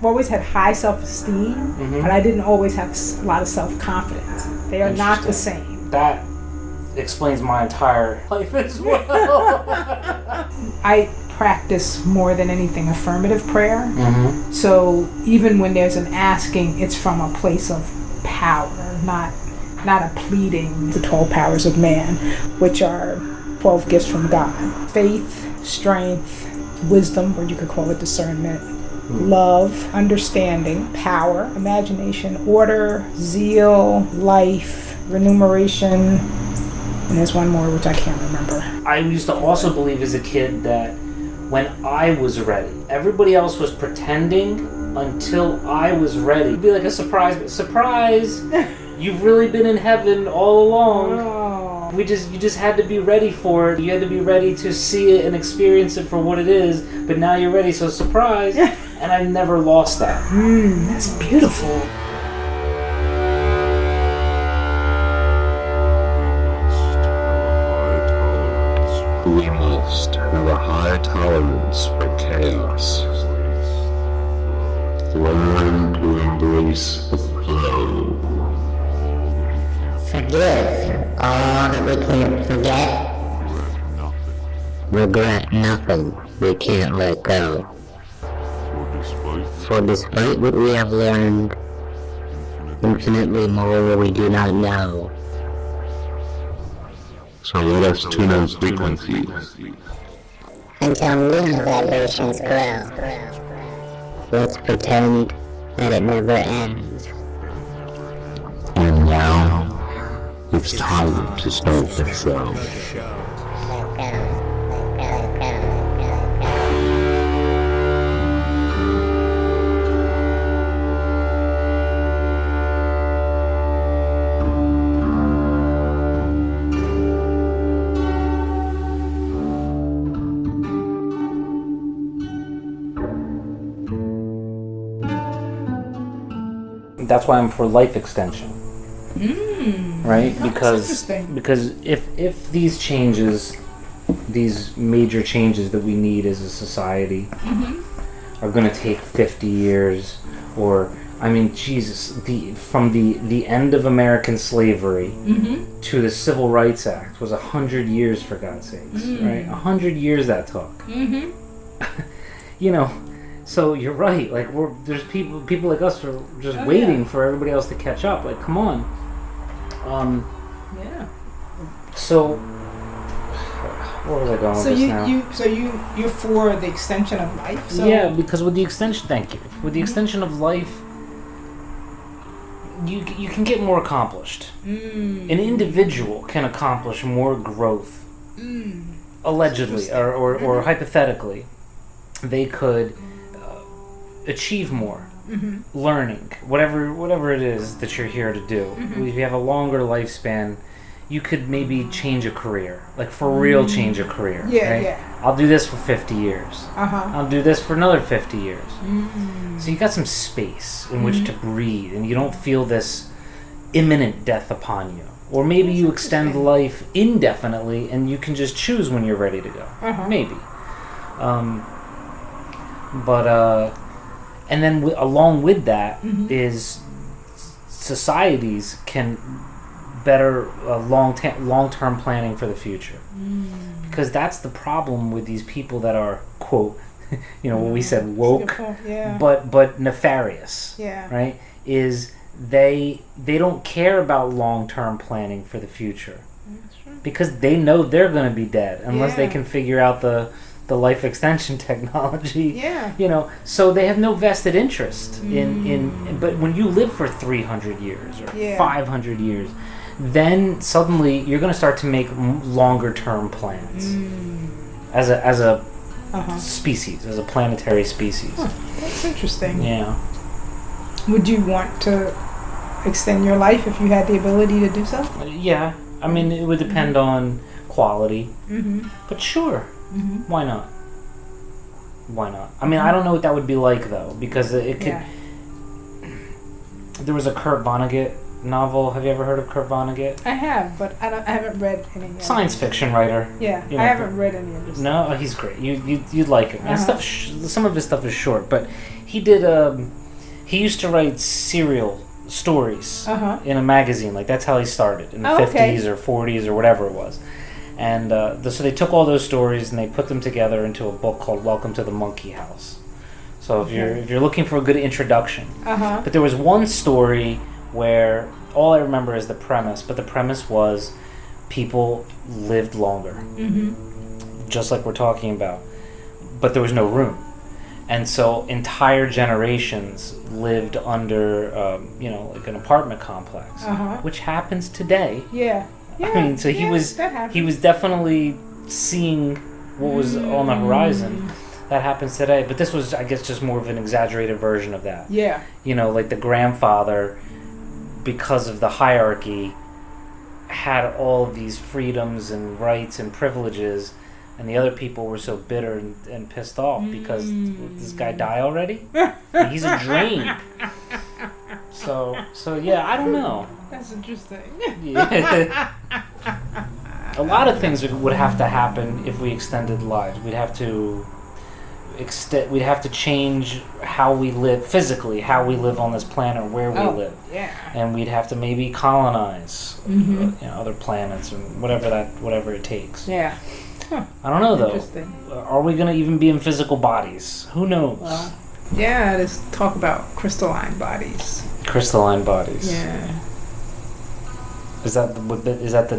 always had high self-esteem, but I didn't always have a lot of self-confidence. They are not the same. That explains my entire life as well. I practice more than anything affirmative prayer. So even when there's an asking, it's from a place of power, not a pleading. The 12 powers of man, which are 12 gifts from God: faith, strength, wisdom, or you could call it discernment, love, understanding, power, imagination, order, zeal, life, remuneration, and there's one more which I can't remember. I used to also believe as a kid that when I was ready, everybody else was pretending until I was ready. It'd be like a surprise, but surprise! You've really been in heaven all along. Oh. You just had to be ready for it. You had to be ready to see it and experience it for what it is, but now you're ready, so surprise! And I never lost that. That's beautiful. We must have a high tolerance for chaos. Learn to embrace the flow. Forgive all that we can't forget. Regret nothing we can't let go. For despite what we have learned, infinitely more we do not know. So let us tune our frequencies until new vibrations grow. Let's pretend that it never ends. And now, it's time to start the show. That's why I'm for life extension. Right? Because if these changes, these major changes that we need as a society are going to take 50 years, or I mean, Jesus, from the end of American slavery to the Civil Rights Act was 100 years, for God's sakes, right? 100 years that took. You know, so you're right. Like there's people like us who are just waiting for everybody else to catch up. Like, come on. So where was I going with this now? So you're for the extension of life? So yeah, because with the extension, thank you. With the extension of life, you can get more accomplished. An individual can accomplish more growth. Allegedly, or hypothetically, they could achieve more. Learning, whatever it is that you're here to do. If you have a longer lifespan, you could maybe change a career, like for real change a career. Right? I'll do this for 50 years. I'll do this for another 50 years. So you got some space in which to breathe, and you don't feel this imminent death upon you. Or maybe you extend life indefinitely, and you can just choose when you're ready to go. Maybe. And then along with that is societies can better long-term planning for the future. Because that's the problem with these people that are, quote, what we said, woke, but nefarious, right? Is they don't care about long-term planning for the future. Because they know they're going to be dead unless they can figure out the life extension technology. So they have no vested interest in but when you live for 300 years or 500 years, then suddenly you're going to start to make longer term plans as a species, as a planetary species. That's interesting. Yeah. Would you want to extend your life if you had the ability to do so? Yeah. I mean, it would depend on quality. But sure. Why not? I mean, I don't know what that would be like, though, because it could... There was a Kurt Vonnegut novel. Have you ever heard of Kurt Vonnegut? I have, but I haven't read any of it. Science fiction writer. Yeah, You know, I haven't read any of this. No, he's great. You'd like him. And some of his stuff is short, but he did. He used to write serial stories in a magazine. Like that's how he started in the 50s or 40s or whatever it was. And so they took all those stories and they put them together into a book called Welcome to the Monkey House. So if you're looking for a good introduction, but there was one story where all I remember is the premise, but the premise was people lived longer, just like we're talking about, but there was no room, and so entire generations lived under, like an apartment complex, which happens today. Yeah. I mean, so he was definitely seeing what was on the horizon. That happens today, but this was, I guess, just more of an exaggerated version of that. Yeah. Like the grandfather, because of the hierarchy, had all of these freedoms and rights and privileges, and the other people were so bitter and pissed off because this guy die already? He's a drain. So yeah, I don't know. That's interesting. Yeah. A lot of things would have to happen if we extended lives. We'd have to change how we live physically, how we live on this planet, where we live. Yeah. And we'd have to maybe colonize other planets and whatever it takes. Yeah. Huh. I don't know though. Interesting. Are we going to even be in physical bodies? Who knows? Well, yeah, let's talk about crystalline bodies. Crystalline bodies. Yeah. Is that the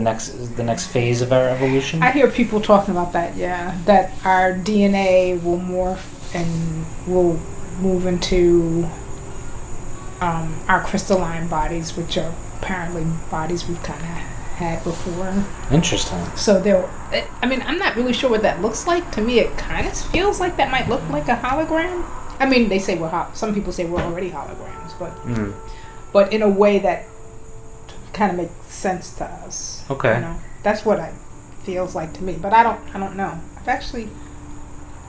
next phase of our evolution? I hear people talking about that. Yeah, that our DNA will morph and will move into our crystalline bodies, which are apparently bodies we've kind of had before. Interesting. So I'm not really sure what that looks like. To me, it kind of feels like that might look like a hologram. I mean, they say some people say we're already holograms, but in a way that kind of makes sense to us. Okay. That's what it feels like to me, but I don't know. I've actually,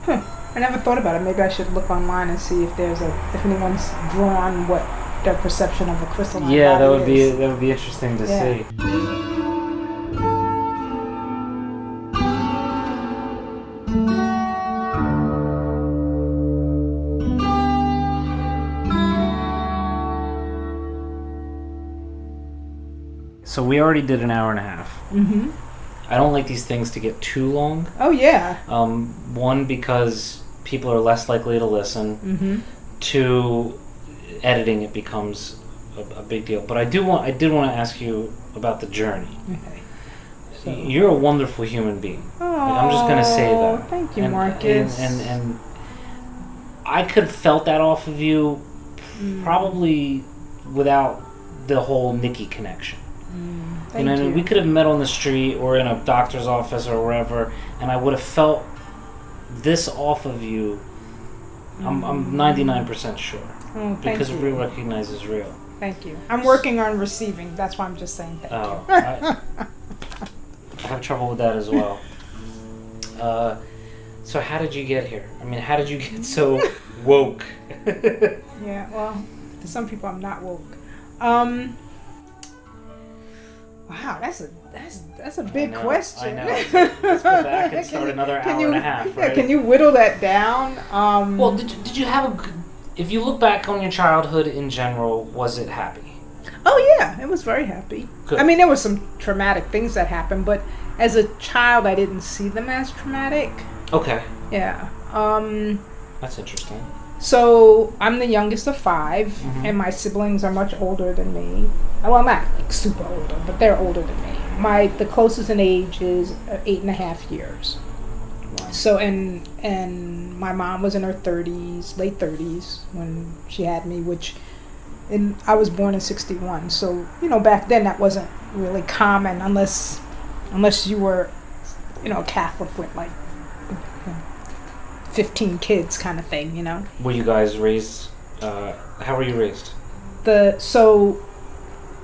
I never thought about it. Maybe I should look online and see if anyone's drawn what their perception of a crystalline body is. That would be interesting to see. So we already did an hour and a half. Mm-hmm. I don't like these things to get too long. Oh, yeah. One, because people are less likely to listen. Mm-hmm. Two, editing it becomes a big deal. But I did want to ask you about the journey. Okay. So. You're a wonderful human being. Oh, I'm just going to say that. Thank you, Marcus. And I could have felt that off of you probably without the whole Nikki connection. Thank you. We could have met on the street or in a doctor's office or wherever, and I would have felt this off of you. I'm 99% sure. Because real recognizes real. Thank you. I'm working on receiving. That's why I'm just saying thank you. I have trouble with that as well. So how did you get here? I mean, how did you get so woke? Yeah, well, to some people I'm not woke. Wow, that's a big question. I know. Let's go back and start another hour and a half. Right? Can you whittle that down? Well, did you have if you look back on your childhood in general, was it happy? Oh yeah, it was very happy. Good. I mean, there were some traumatic things that happened, but as a child, I didn't see them as traumatic. Okay. Yeah. That's interesting. So I'm the youngest of 5, and my siblings are much older than me. Well, not like super older, but they're older than me. The closest in age is 8.5 years. Wow. So and my mom was in her 30s, late 30s when she had me, and I was born in 61. So back then that wasn't really common unless you were Catholic with like 15 kids kind of thing, Were you guys raised, how were you raised?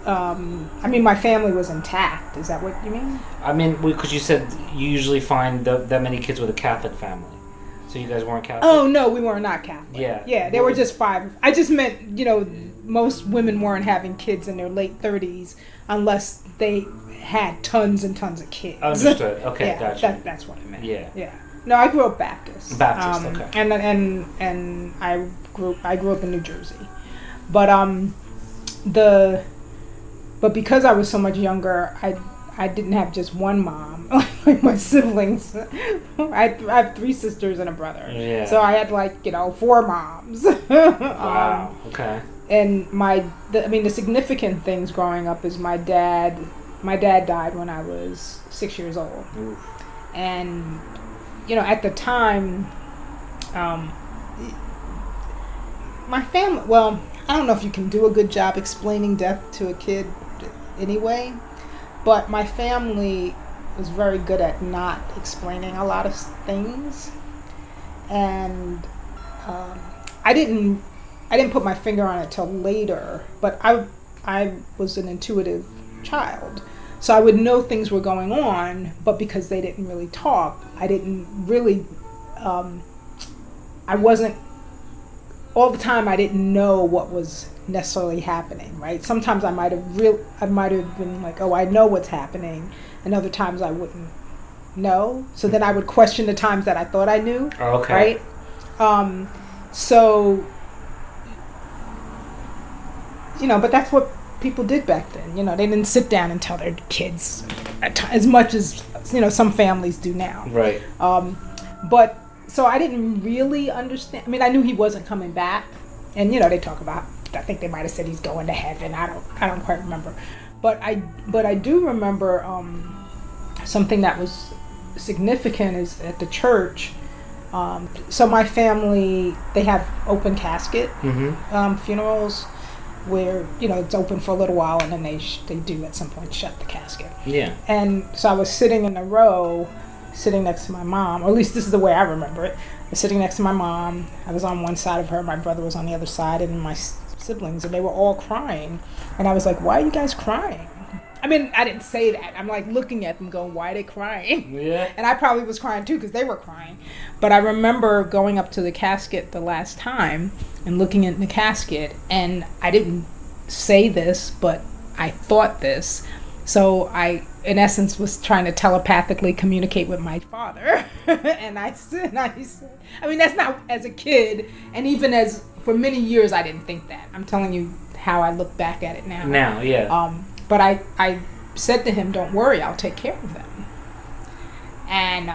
My family was intact. Is that what you mean? I mean, because you said you usually find that many kids with a Catholic family. So you guys weren't Catholic? Oh, no, we were not Catholic. Yeah. Yeah, there were just 5. I just meant, most women weren't having kids in their late 30s unless they had tons and tons of kids. Understood. Okay, yeah, gotcha. That's what I meant. Yeah. Yeah. No, I grew up Baptist. Okay. And I grew up in New Jersey, but but because I was so much younger, I didn't have just one mom like my siblings. I have 3 sisters and a brother. Yeah. So I had 4 moms. Wow. Okay. And the significant things growing up is my dad died when I was 6 years old. Oof. And at the time, my family, well, I don't know if you can do a good job explaining death to a kid anyway, but my family was very good at not explaining a lot of things. And I didn't put my finger on it till later, but I was an intuitive child. So I would know things were going on, but because they didn't really talk, I didn't really, I wasn't, all the time I didn't know what was necessarily happening, right? Sometimes I might have been like, oh, I know what's happening, and other times I wouldn't know. So then I would question the times that I thought I knew, okay. right? So, but that's what people did back then. They didn't sit down and tell their kids as much as some families do now. Right. But so I didn't really understand. I mean, I knew he wasn't coming back, and they talk about. I think they might have said he's going to heaven. I don't quite remember, but I do remember something that was significant is at the church. So my family, they have open casket funerals. Where it's open for a little while and then they do at some point shut the casket. Yeah. And so I was sitting in a row, sitting next to my mom, or at least this is the way I remember it. I was sitting next to my mom. I was on one side of her. My brother was on the other side, and my siblings, and they were all crying. And I was like, "Why are you guys crying?" I mean, I didn't say that. I'm like looking at them, going, "Why are they crying?" Yeah. And I probably was crying too because they were crying. But I remember going up to the casket the last time and looking in the casket, and I didn't say this, but I thought this. So I, in essence, was trying to telepathically communicate with my father. And I said, I mean, that's not as a kid, and even as for many years, I didn't think that. I'm telling you how I look back at it now. Now, yeah. But I said to him, "Don't worry, I'll take care of them." And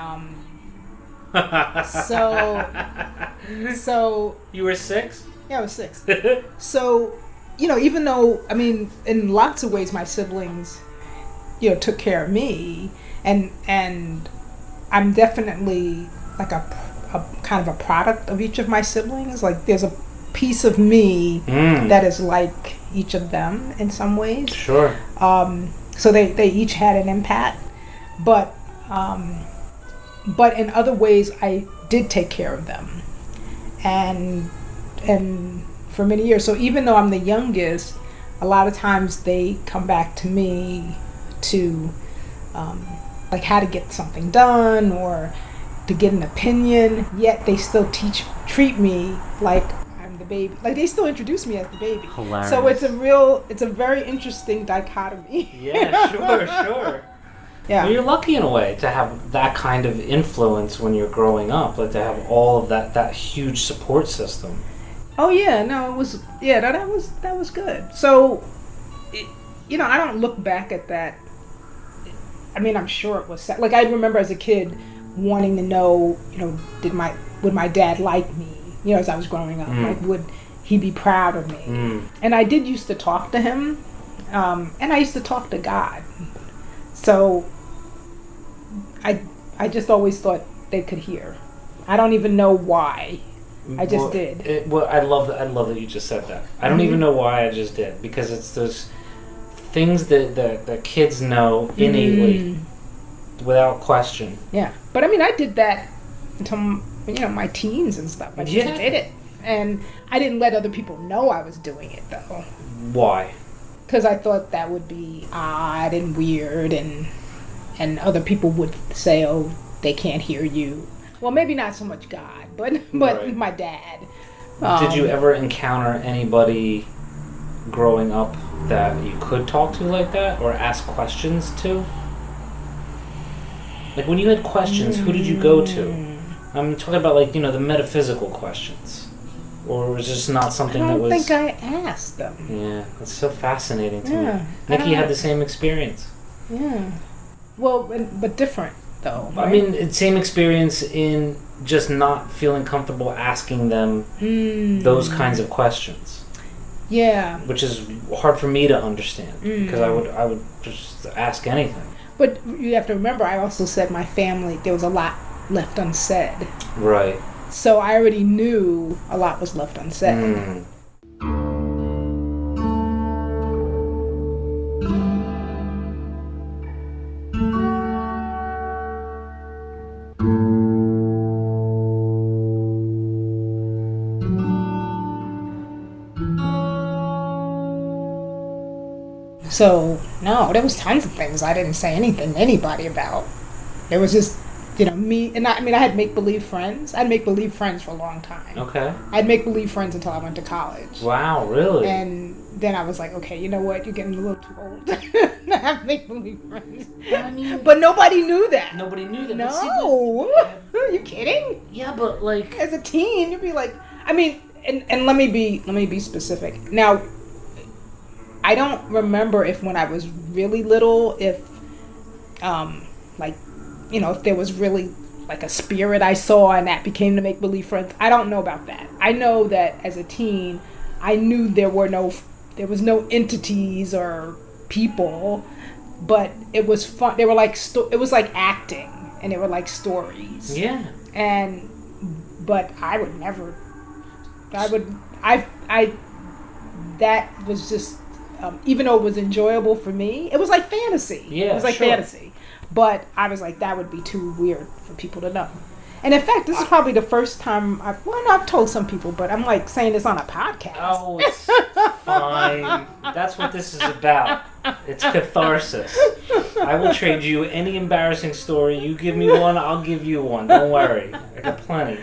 so you were 6? Yeah, I was 6. So, even though, I mean, in lots of ways my siblings, took care of me, and I'm definitely like a kind of a product of each of my siblings. Like there's a piece of me that is like each of them in some ways. Sure. So they each had an impact, but in other ways I did take care of them, and for many years. So even though I'm the youngest, a lot of times they come back to me to like how to get something done or to get an opinion, yet they still treat me like I'm the baby. Like they still introduce me as the baby. Hilarious. So it's a very interesting dichotomy. Yeah, sure. Yeah. Well, you're lucky in a way to have that kind of influence when you're growing up, like to have all of that huge support system. Oh yeah, no, it was that was good. So, I don't look back at that. I mean, I'm sure it was sad. Like I remember as a kid wanting to know, would my dad like me? As I was growing up, like would he be proud of me? And I did used to talk to him, and I used to talk to God. So I just always thought they could hear. I don't even know why. I just did. I love that you just said that. I don't even know why I just did, because it's those things that kids know innately, without question. Yeah, but I mean, I did that until my teens and stuff. I just did it, and I didn't let other people know I was doing it though. Why? Because I thought that would be odd and weird, and other people would say, "Oh, they can't hear you." Well, maybe not so much God, but Right. my dad. Did you ever encounter anybody growing up that you could talk to like that or ask questions to? Like when you had questions, who did you go to? I'm talking about like, you know, the metaphysical questions. Or was it just not something that was... I don't think I asked them. Yeah, it's so fascinating to me. Nikki had the same experience. Yeah. Well, but different, though. Right? I mean, same experience in just not feeling comfortable asking them those kinds of questions. Yeah. Which is hard for me to understand. Because I would just ask anything. But you have to remember, I also said my family, there was a lot left unsaid. Right. So I already knew a lot was left unsaid. So, no, there was tons of things I didn't say anything to anybody about. There was just, you know, me, and I had make-believe friends. I had make-believe friends for a long time. Okay. I had make-believe friends until I went to college. Wow, really? And then I was like, okay, you know what? You're getting a little too old to have make-believe friends. I mean, but nobody knew that. Nobody knew that. No. Are you kidding? Yeah, but like... As a teen, you'd be like... I mean, and let me be specific. Now, I don't remember if when I was really little, if, like, you know, if there was really like a spirit I saw and that became the make-believe friends. I don't know about that. I know that as a teen, I knew there was no entities or people, but it was fun. They were like, it was like acting, and they were like stories. Yeah. But I would never, that was just, even though it was enjoyable for me, it was like fantasy. Yeah, it was like fantasy. But I was like, that would be too weird for people to know. And in fact, this is probably the first time I've told some people, but I'm like saying this on a podcast. Oh, it's fine. That's what this is about. It's catharsis. I will trade you any embarrassing story. You give me one, I'll give you one. Don't worry. I got plenty.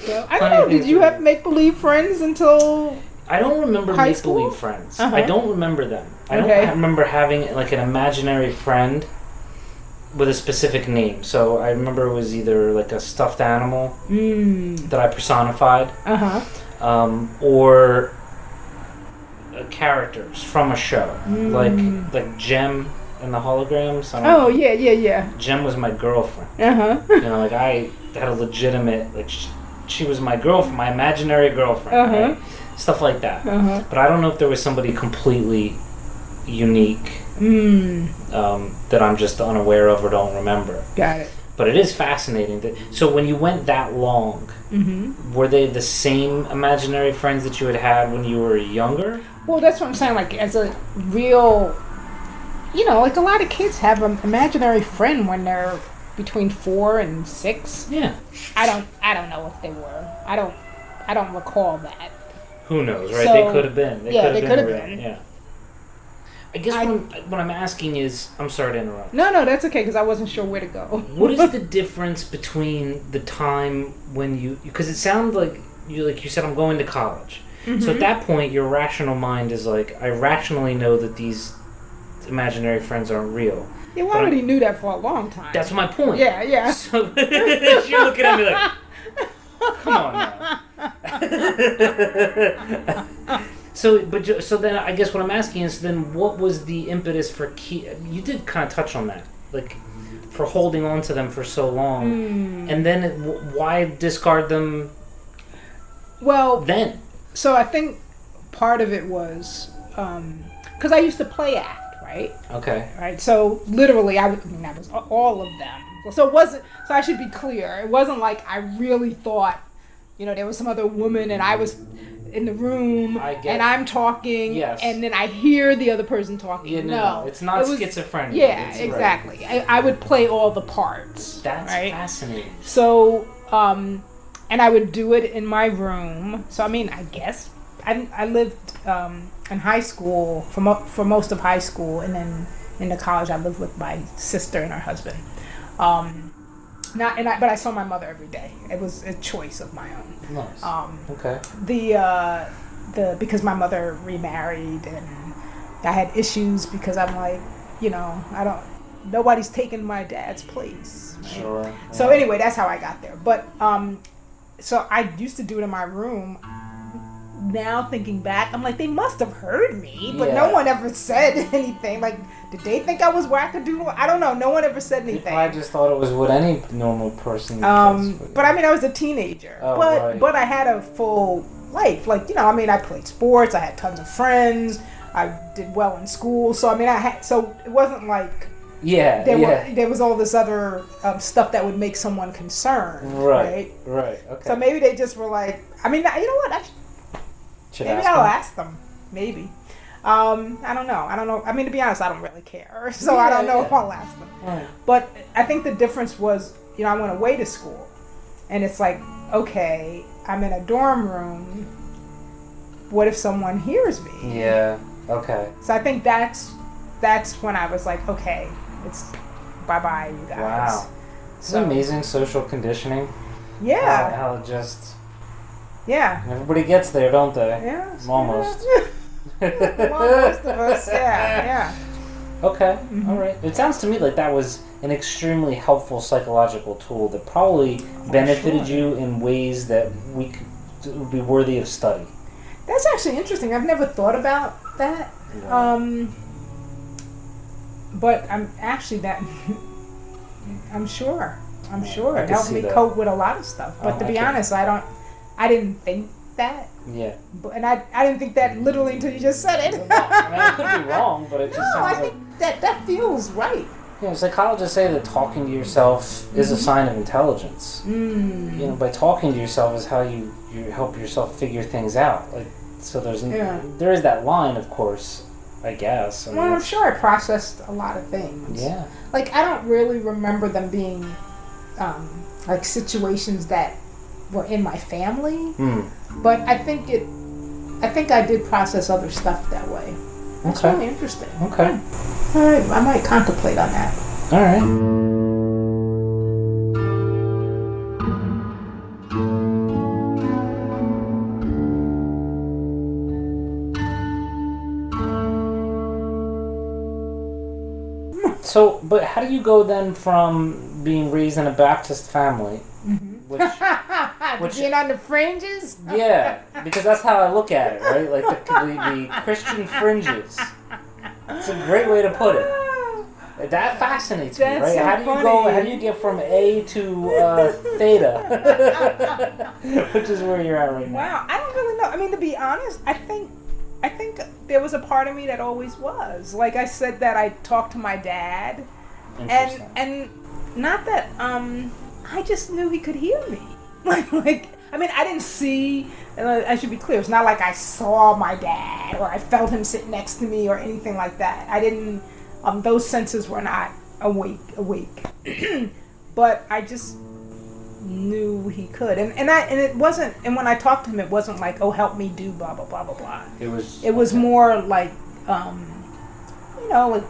Well, I don't know. Did you have make-believe friends until I don't remember make-believe friends. I don't remember them. I don't remember having like an imaginary friend with a specific name. So I remember it was either like a stuffed animal that I personified, or characters from a show, like Jem and the Holograms. Yeah. Jem was my girlfriend. You know, like I had a legitimate, like she was my girlfriend, my imaginary girlfriend, right? Stuff like that. But I don't know if there was somebody completely unique that I'm just unaware of or don't remember. Got it. But it is fascinating. So when you went that long, were they the same imaginary friends that you had when you were younger? Well, that's what I'm saying. Like, as a real, you know, like a lot of kids have an imaginary friend when they're between 4 and 6. Yeah. I don't know if they were. I don't recall that. Who knows, right? So, they could have been. They could have been. Yeah. I guess what I'm asking is, I'm sorry to interrupt. No, that's okay, because I wasn't sure where to go. What is the difference between the time when because it sounded like you said, I'm going to college. So at that point, your rational mind is like, I rationally know that these imaginary friends aren't real. Yeah, well, I already knew that for a long time. That's my point. Yeah. So you're looking at me like, come on now. So then I guess what I'm asking is then what was the impetus for you did kind of touch on that, like for holding on to them for so long, and then why discard them? Well, then. So I think part of it was because I used to play act, right? Okay. Right. So literally, I was all of them. So it wasn't. So I should be clear. It wasn't like I really thought, you know, there was some other woman and I was in the room and I'm talking, and then I hear the other person talking. Yeah, no, it's not schizophrenia. Yeah, exactly. Right. I would play all the parts. That's fascinating. So, and I would do it in my room. So, I mean, I guess I lived in high school for most of high school, and then in the college I lived with my sister and her husband. But I saw my mother every day. It was a choice of my own. Nice. Okay. because my mother remarried, and I had issues because I'm like, nobody's taking my dad's place. Right? Sure. Yeah. So anyway, that's how I got there. But so I used to do it in my room. Now thinking back, I'm like, they must have heard me, but no one ever said anything. Like, did they think I was wackadoodle? I don't know. No one ever said anything. I just thought it was what any normal person does. But I mean, I was a teenager. Oh, but I had a full life. Like, I played sports. I had tons of friends. I did well in school. So, so it wasn't like... There was all this other stuff that would make someone concerned. Right. Okay. So maybe they just were like... you know what? Maybe I'll ask them. Maybe. I don't know. To be honest, I don't really care. So I don't know if I'll ask them. Right. But I think the difference was, I went away to school. And it's like, okay, I'm in a dorm room. What if someone hears me? Yeah. Okay. So I think that's when I was like, okay, it's bye-bye, you guys. Wow. It's amazing social conditioning. Yeah. How it just... Yeah. Everybody gets there, don't they? Yeah. Almost. Most of us, yeah. Okay, all right. It sounds to me like that was an extremely helpful psychological tool that probably benefited you in ways that would be worthy of study. That's actually interesting. I've never thought about that. Yeah. But I'm sure. It helped me cope with a lot of stuff. But to be honest, I didn't think that. Yeah. And I didn't think that literally until you just said it. I could be wrong, but it just sounds I think that feels right. Psychologists say that talking to yourself is a sign of intelligence. By talking to yourself is how you help yourself figure things out. Like, so there is that line, of course, I guess. I'm sure I processed a lot of things. Yeah. Like, I don't really remember them being like situations that were in my family, but I think I did process other stuff that way. That's really interesting. Okay. All right, I might contemplate on that. All right. So, but how do you go then from being raised in a Baptist family, which being on the fringes? Yeah, because that's how I look at it, right? Like the Christian Fringes. It's a great way to put it. That fascinates me, right? So how do you funny. How do you get from A to theta, which is where you're at right now? Wow, I don't really know. To be honest, I think there was a part of me that always was. Like I said, that I talked to my dad, and not that I just knew he could hear me. I didn't see. I should be clear. It's not like I saw my dad or I felt him sit next to me or anything like that. I didn't. Those senses were not awake. But I just knew he could, and it wasn't. And when I talked to him, it wasn't like, "Oh, help me do blah blah blah blah blah." It was more like, like,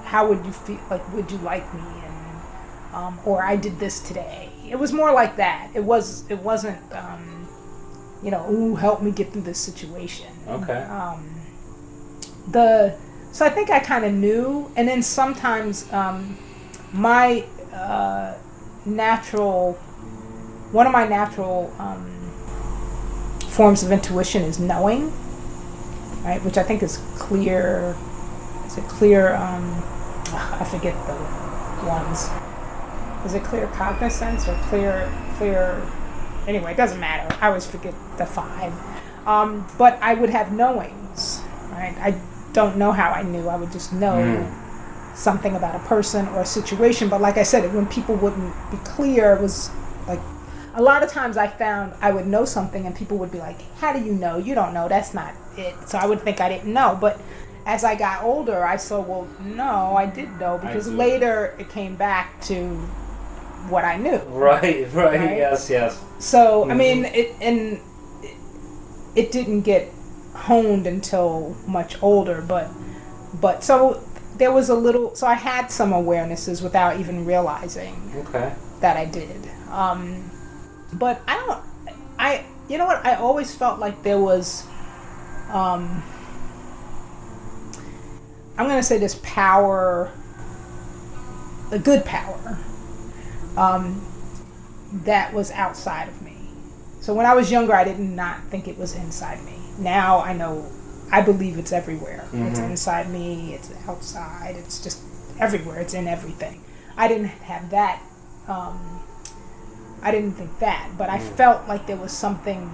how would you feel? Like, would you like me? And or I did this today. It was more like that. It wasn't. Ooh, help me get through this situation. Okay. So I think I kind of knew, and then sometimes one of my natural forms of intuition is knowing, right? Which I think is clear. Is it clear? I forget the ones. Is it clear cognizance or clear? Anyway, it doesn't matter. I always forget the 5. But I would have knowings, right? I don't know how I knew. I would just know something about a person or a situation. But like I said, when people wouldn't be clear, it was like a lot of times I found I would know something and people would be like, how do you know? You don't know. That's not it. So I would think I didn't know. But as I got older, I saw, well, no, I did know, because later it came back to what I knew. Right? Yes. So, it didn't get honed until much older, but so there was so I had some awarenesses without even realizing that I did. But you know what? I always felt like there was I'm going to say this power, a good power, that was outside of me. So when I was younger, I did not think it was inside me. Now I believe it's everywhere. It's inside me, it's outside, it's just everywhere, it's in everything. I didn't have that, I didn't think that, but I felt like there was something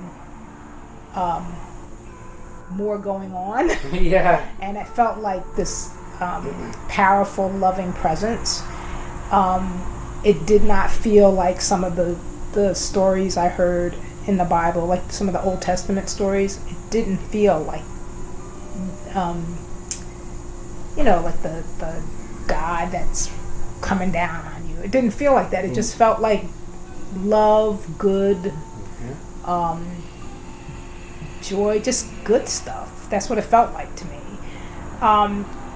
more going on. Yeah. And it felt like this powerful, loving presence. It did not feel like some of the stories I heard in the Bible, like some of the Old Testament stories. It didn't feel like, like the God that's coming down on you. It didn't feel like that. It just felt like love, good, joy, just good stuff. That's what it felt like to me.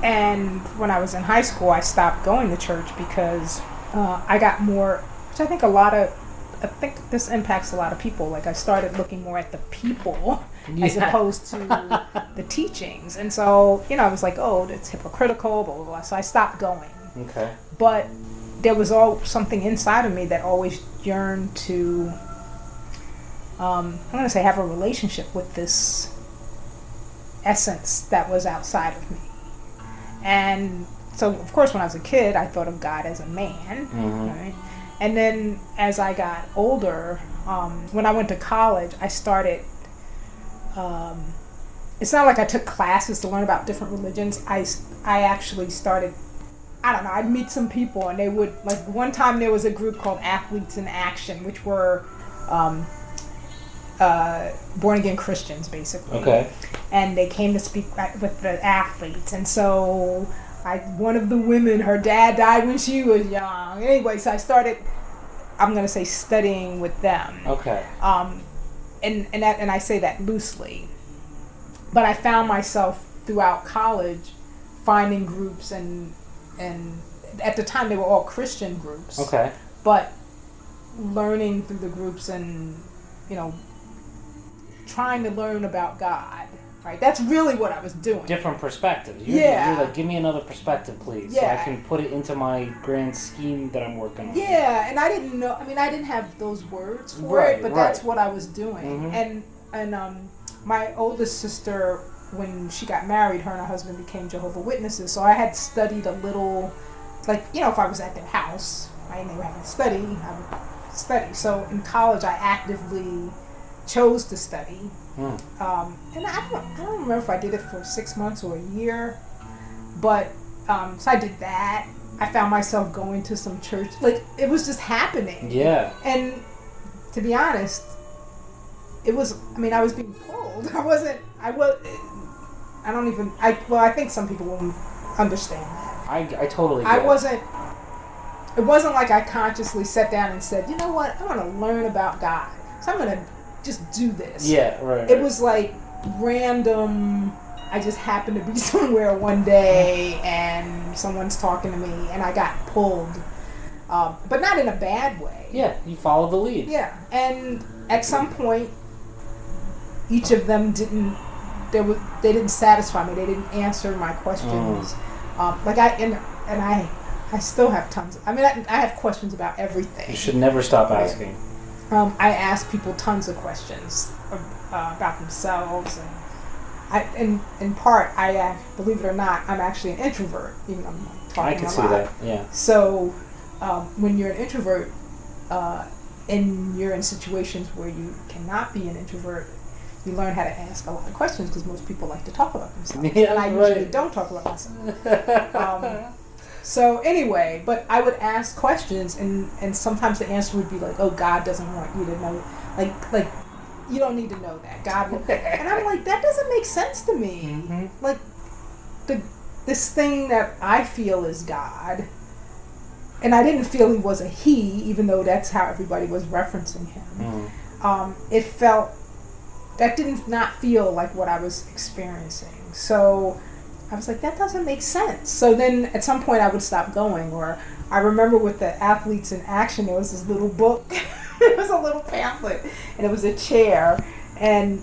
And when I was in high school, I stopped going to church because I got more, which I think this impacts a lot of people. Like I started looking more at the people as opposed to the teachings. And so, I was like, oh, that's hypocritical, blah, blah, blah. So I stopped going. Okay. But there was something inside of me that always yearned to, I'm going to say, have a relationship with this essence that was outside of me. And so, of course, when I was a kid, I thought of God as a man, right? And then as I got older, when I went to college, I started, it's not like I took classes to learn about different religions. I actually started, I don't know, I'd meet some people and they would, like one time there was a group called Athletes in Action, which were born again Christians, basically. Okay. And they came to speak with the athletes. And so one of the women, her dad died when she was young. Anyway, so I started, I'm going to say, studying with them. Okay. And I say that loosely. But I found myself throughout college finding groups and at the time they were all Christian groups. Okay. But learning through the groups and, trying to learn about God. Right, that's really what I was doing. Different perspectives. You're like, give me another perspective, please, so I can put it into my grand scheme that I'm working on. Yeah, and I didn't know. I mean, I didn't have those words for it, but that's what I was doing. And my oldest sister, when she got married, her and her husband became Jehovah's Witnesses. So I had studied a little, like if I was at their house, right, and they were having study, I would study. So in college, I actively chose to study. And I don't remember if I did it for 6 months or a year, but so I did that. I found myself going to some church, like it was just happening. Yeah. And to be honest, I was being pulled. I think some people won't understand that. I totally get it wasn't like I consciously sat down and said, you know what, I want to learn about God, so I'm going to just do this. Yeah, right. It was like random. I just happened to be somewhere one day and someone's talking to me and I got pulled, but not in a bad way. Yeah, you followed the lead. Yeah, and at some point, each of them didn't satisfy me. They didn't answer my questions. I still have tons. I have questions about everything. You should never stop asking. I ask people tons of questions about themselves, and in part, believe it or not, I'm actually an introvert. Even though I'm talking a lot. I can see that. Yeah. So, when you're an introvert, and you're in situations where you cannot be an introvert, you learn how to ask a lot of questions because most people like to talk about themselves, and I usually don't talk about myself. So anyway, but I would ask questions, and sometimes the answer would be like, "Oh, God doesn't want you to know, like you don't need to know that God will." And I'm like, that doesn't make sense to me. Mm-hmm. Like this thing that I feel is God, and I didn't feel he was a he, even though that's how everybody was referencing him. It felt that did not feel like what I was experiencing. So I was like, that doesn't make sense. So then at some point I would stop going. Or I remember with the Athletes in Action, there was this little book. It was a little pamphlet. And it was a chair. And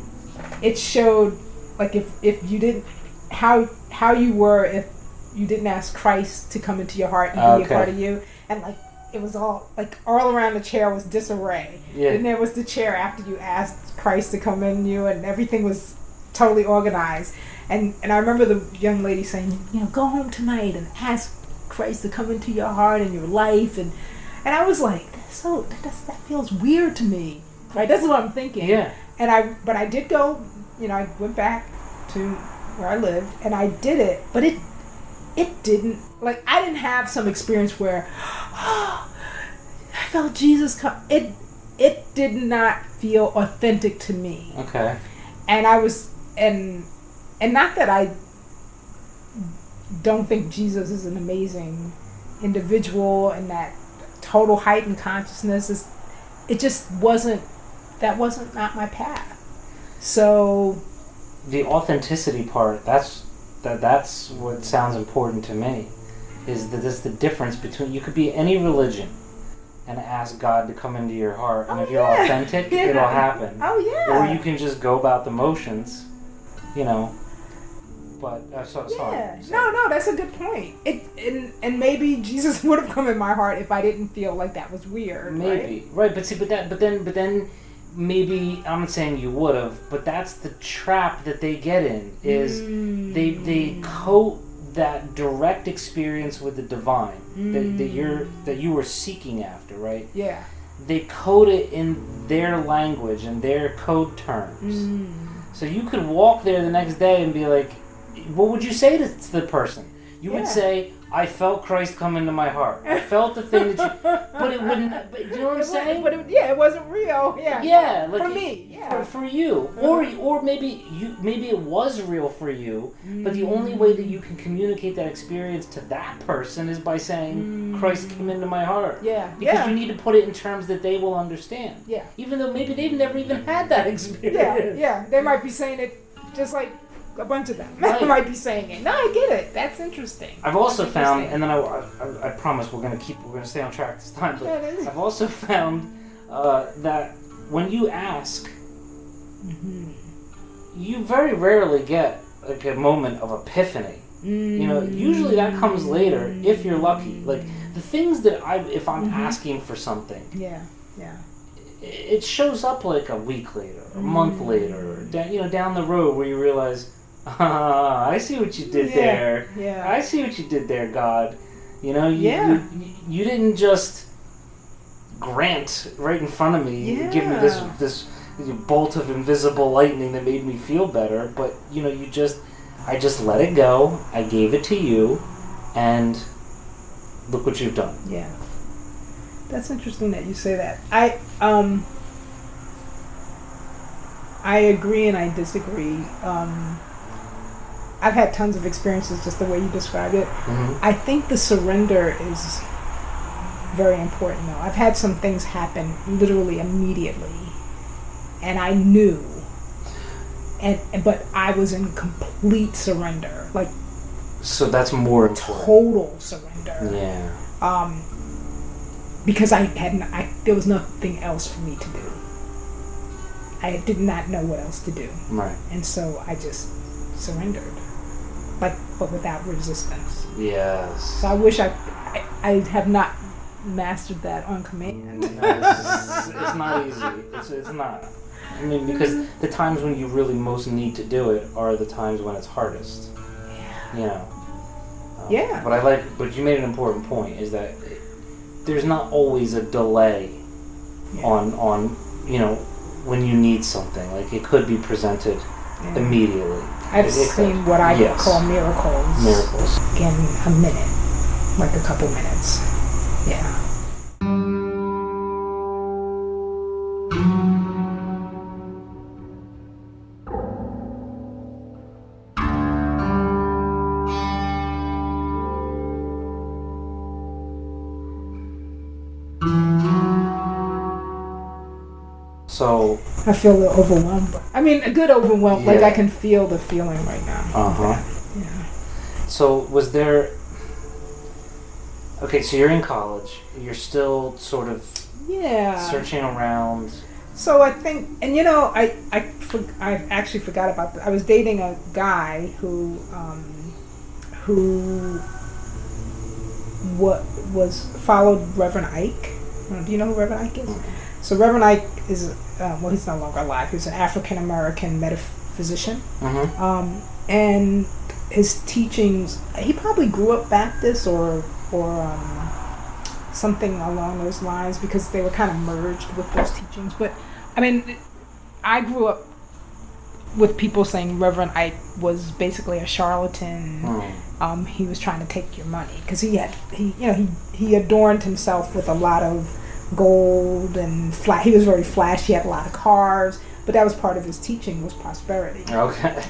it showed like if you didn't, how you were if you didn't ask Christ to come into your heart and be a part of you, and like it was all around the chair was disarray. Yeah. And there was the chair after you asked Christ to come in you, and everything was totally organized. And I remember the young lady saying, go home tonight and ask Christ to come into your heart and your life, and I was like, that feels weird to me, right? That's what I'm thinking. Yeah. But I did go, I went back to where I lived and I did it, but it didn't, I didn't have some experience where I felt Jesus come. It did not feel authentic to me. Okay. And I was, and not that I don't think Jesus is an amazing individual and that total heightened consciousness it just wasn't not my path. So the authenticity part, that's what sounds important to me, is that there's the difference between, you could be any religion and ask God to come into your heart, and if you're authentic, it'll happen. Oh yeah. Or you can just go about the motions, but sorry. Yeah. No, that's a good point. And maybe Jesus would have come in my heart if I didn't feel like that was weird. Maybe. Right, but see, but then maybe, I'm not saying you would have, but that's the trap that they get in, is they coat that direct experience with the divine that you were seeking after, right? Yeah. They code it in their language and their code terms. So you could walk there the next day and be like, what would you say to the person? You would say, I felt Christ come into my heart. I felt the thing that you... But it wouldn't... But you know what I'm saying? But it wasn't real. Yeah. Yeah. Like for me. Yeah. For you. Or maybe it was real for you, but the only way that you can communicate that experience to that person is by saying, Christ came into my heart. Yeah. Because you need to put it in terms that they will understand. Yeah. Even though maybe they've never even had that experience. Yeah. They might be saying it just like a bunch of them. Right. Might be saying it. No, I get it. That's interesting. I've also found, and then I promise we're gonna stay on track this time. But I've also found that when you ask, you very rarely get like a moment of epiphany. Usually that comes later if you're lucky. Like the things that if I'm asking for something. Yeah. It shows up like a week later, a month later, or down the road where you realize, I see what you did there. Yeah. I see what you did there, God. You didn't just grant right in front of me, give me this bolt of invisible lightning that made me feel better, but I just let it go. I gave it to you, and look what you've done. Yeah. That's interesting that you say that. I agree and I disagree. I've had tons of experiences just the way you described it. I think the surrender is very important though. I've had some things happen literally immediately and I knew but I was in complete surrender. So that's more important. Total surrender. Yeah. Because there was nothing else for me to do. I did not know what else to do. Right. And so I just surrendered. But without resistance. Yes. So I wish I have not mastered that on command. No, it's not easy. It's not. I mean, because the times when you really most need to do it are the times when it's hardest. Yeah. But you made an important point, is that there's not always a delay on when you need something. Like it could be presented immediately. I've seen what I call miracles. Miracles. In a minute, like a couple minutes. Yeah. So I feel a little overwhelmed. I mean, a good overwhelmed. Like I can feel the feeling right now. Yeah. So was there? Okay, so you're in college. You're still sort of searching around. So I think, and I actually forgot about that. I was dating a guy who followed Reverend Ike. Do you know who Reverend Ike is? Mm-hmm. So Reverend Ike is, he's no longer alive. He's an African American metaphysician. Mm-hmm. And his teachings, he probably grew up Baptist or something along those lines, because they were kind of merged with those teachings. But I mean, I grew up with people saying Reverend Ike was basically a charlatan. He was trying to take your money because he adorned himself with a lot of gold and he was very flashy. He had a lot of cars, but that was part of his teaching, was prosperity. Okay.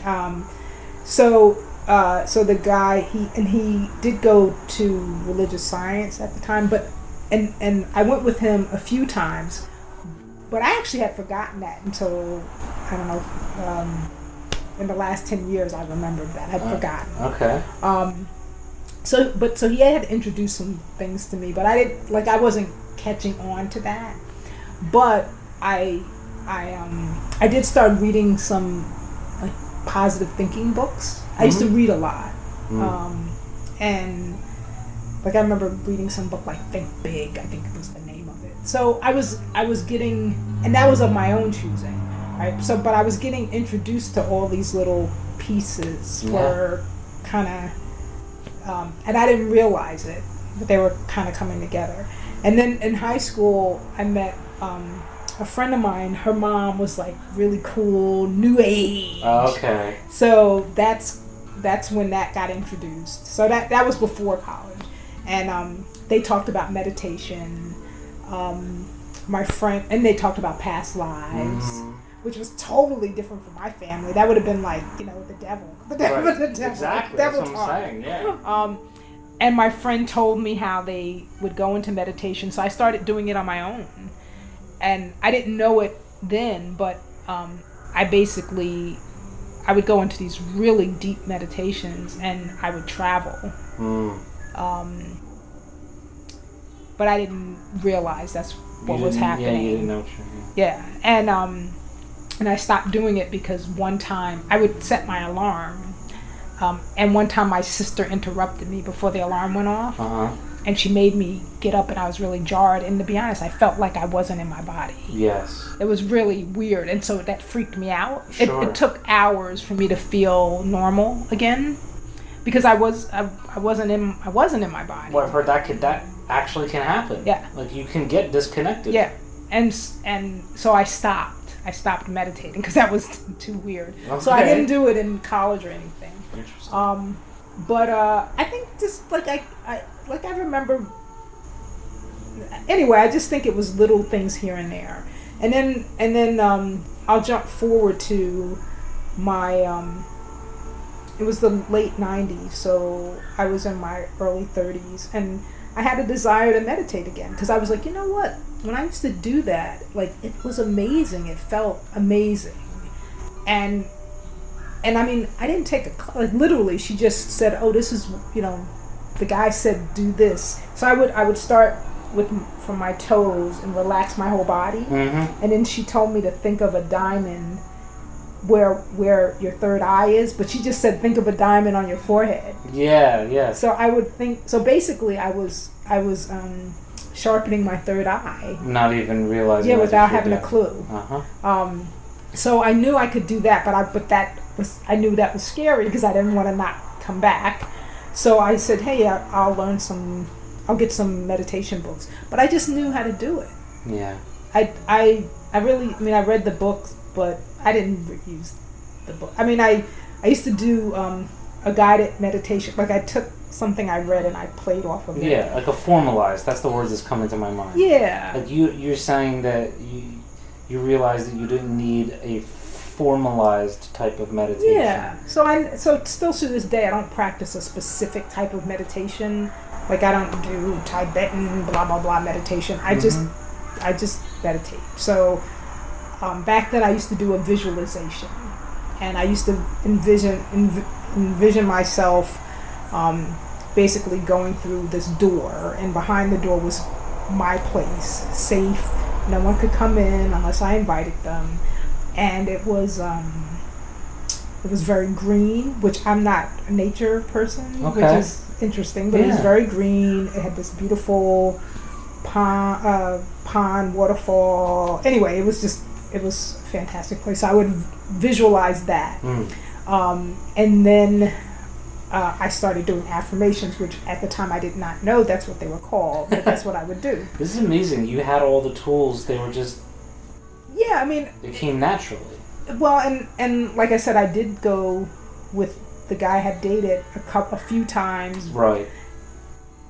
So the guy, he did go to religious science at the time, but and I went with him a few times, but I actually had forgotten that until, I don't know, in the last 10 years I remembered that. I'd forgotten. Okay. So he had introduced some things to me, but I wasn't catching on to that. But I did start reading some positive thinking books. I used to read a lot. And I remember reading some book like Think Big, I think it was the name of it. So I was getting, and that was of my own choosing, right? So, but I was getting introduced to all these little pieces were kind of, and I didn't realize it, but they were kind of coming together. And then in high school, I met a friend of mine. Her mom was like really cool, new age. Okay. So that's when that got introduced. So that was before college. And they talked about meditation. My friend, and they talked about past lives, which was totally different from my family. That would have been like, the devil. The devil. Right. The devil. Exactly. Devil That's what I'm saying. Yeah. And my friend told me how they would go into meditation, so I started doing it on my own. And I didn't know it then, but I would go into these really deep meditations, and I would travel. But I didn't realize that's what was happening. Yeah, you didn't know what you were. Yeah, and I stopped doing it because one time I would set my alarm, and one time my sister interrupted me before the alarm went off, and she made me get up, and I was really jarred. And to be honest, I felt like I wasn't in my body. Yes. It was really weird, and so that freaked me out. Sure. It took hours for me to feel normal again, because I wasn't in my body. Well, I've heard that actually can happen. Yeah. Like you can get disconnected. Yeah, and so I stopped meditating because that was too weird. Okay. So I didn't do it in college or anything. Interesting. But I think just like I remember. Anyway, I just think it was little things here and there, and then I'll jump forward to my. It was the late 90s, so I was in my early 30s, and I had a desire to meditate again, because I was like, you know what? When I used to do that, like, it was amazing. It felt amazing. And I mean, I didn't take literally, she just said, oh, this is, the guy said, do this. So I would start from my toes and relax my whole body. And then she told me to think of a diamond where your third eye is, but she just said think of a diamond on your forehead. Yeah. So I would think. So basically, I was sharpening my third eye. Not even realizing. Yeah, without having a clue. So I knew I could do that, but I knew that was scary because I didn't want to not come back. So I said, hey, I'll get some meditation books, but I just knew how to do it. Yeah. I read the books, but I didn't use the book. I mean, I used to do a guided meditation. Like I took something I read and I played off of it. Yeah, like a formalized. That's the word that's coming to my mind. Yeah. Like you're saying that you realized that you didn't need a formalized type of meditation. Yeah. So still to this day, I don't practice a specific type of meditation. Like I don't do Tibetan blah blah blah meditation. I just meditate. So. Back then I used to do a visualization, and I used to envision myself basically going through this door, and behind the door was my place, safe, No one could come in unless I invited them, and it was very green, which I'm not a nature person, which is interesting, but it was very green. It had this beautiful pond, waterfall. Anyway, it was a fantastic place. So I would visualize that. And then I started doing affirmations, which at the time I did not know that's what they were called, but that's what I would do. This is amazing. You had all the tools. They were just... Yeah, I mean... It came naturally. Well, and like I said, I did go with the guy I had dated a few times. Right.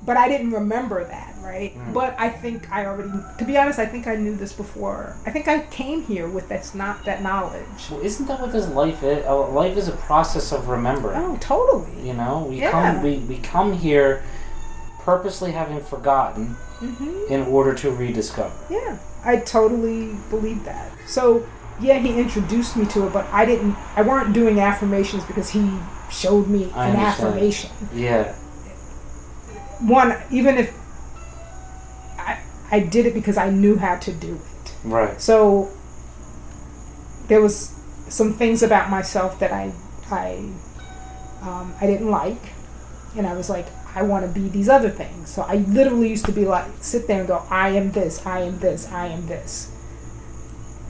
But I didn't remember that, right? But I think I already... To be honest, I think I knew this before. I think I came here with that knowledge. Well, isn't that what this life is? Life is a process of remembering. Oh, totally. You know? We come here purposely having forgotten in order to rediscover. Yeah, I totally believe that. So... Yeah, he introduced me to it, but I weren't doing affirmations because he showed me an affirmation. Yeah. One, even if I did it because I knew how to do it. Right. So there was some things about myself that I didn't like, and I was like, I want to be these other things. So I literally used to be like, sit there and go, I am this, I am this, I am this.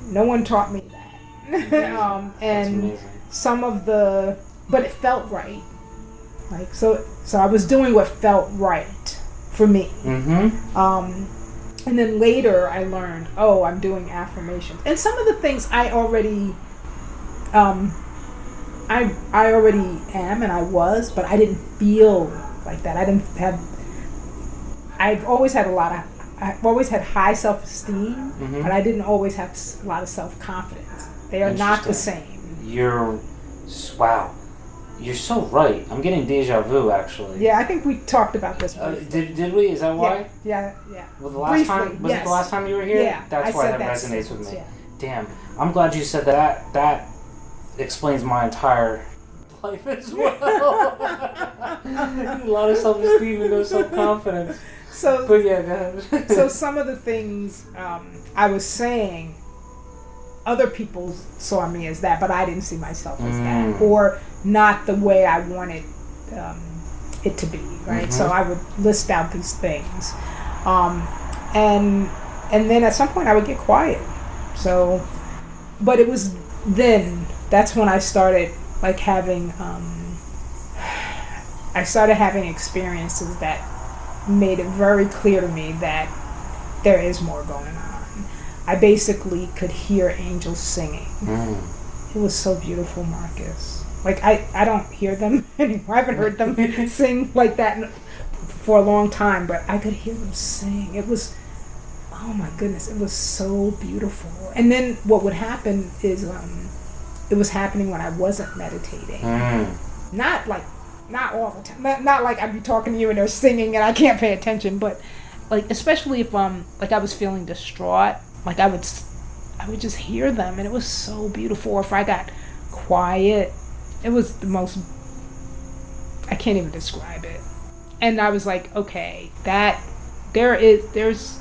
No one taught me that. And some of but it felt right. Like, so I was doing what felt right for me. And then later I learned, I'm doing affirmations. And some of the things I already, I already am and I was, but I didn't feel like that. I've always had I've always had high self-esteem, but I didn't always have a lot of self-confidence. They are not the same. Wow. You're so right. I'm getting deja vu, actually. Yeah, I think we talked about this. Did we? Is that why? Yeah. Well, the last time? Was it the last time you were here? Yeah. That's why that resonates with me. Yeah. Damn. I'm glad you said that. That explains my entire life as well. A lot of self-esteem and no self-confidence. But yeah, go ahead. So some of the things I was saying, other people saw me as that, but I didn't see myself as that, or not the way I wanted it to be, right? So I would list out these things, and then at some point I would get quiet. So, but it was then that's when I started like having experiences that made it very clear to me that there is more going on. I basically could hear angels singing. It was so beautiful, Marcus. Like, I don't hear them anymore. I haven't heard them sing like that for a long time, but I could hear them sing. It was, oh my goodness, it was so beautiful. And then what would happen is it was happening when I wasn't meditating. Not all the time. Not like I'd be talking to you and they're singing and I can't pay attention, but like especially if like I was feeling distraught, like I would just hear them and it was so beautiful. Or if I got quiet, it was the most, I can't even describe it. And I was like, okay, there's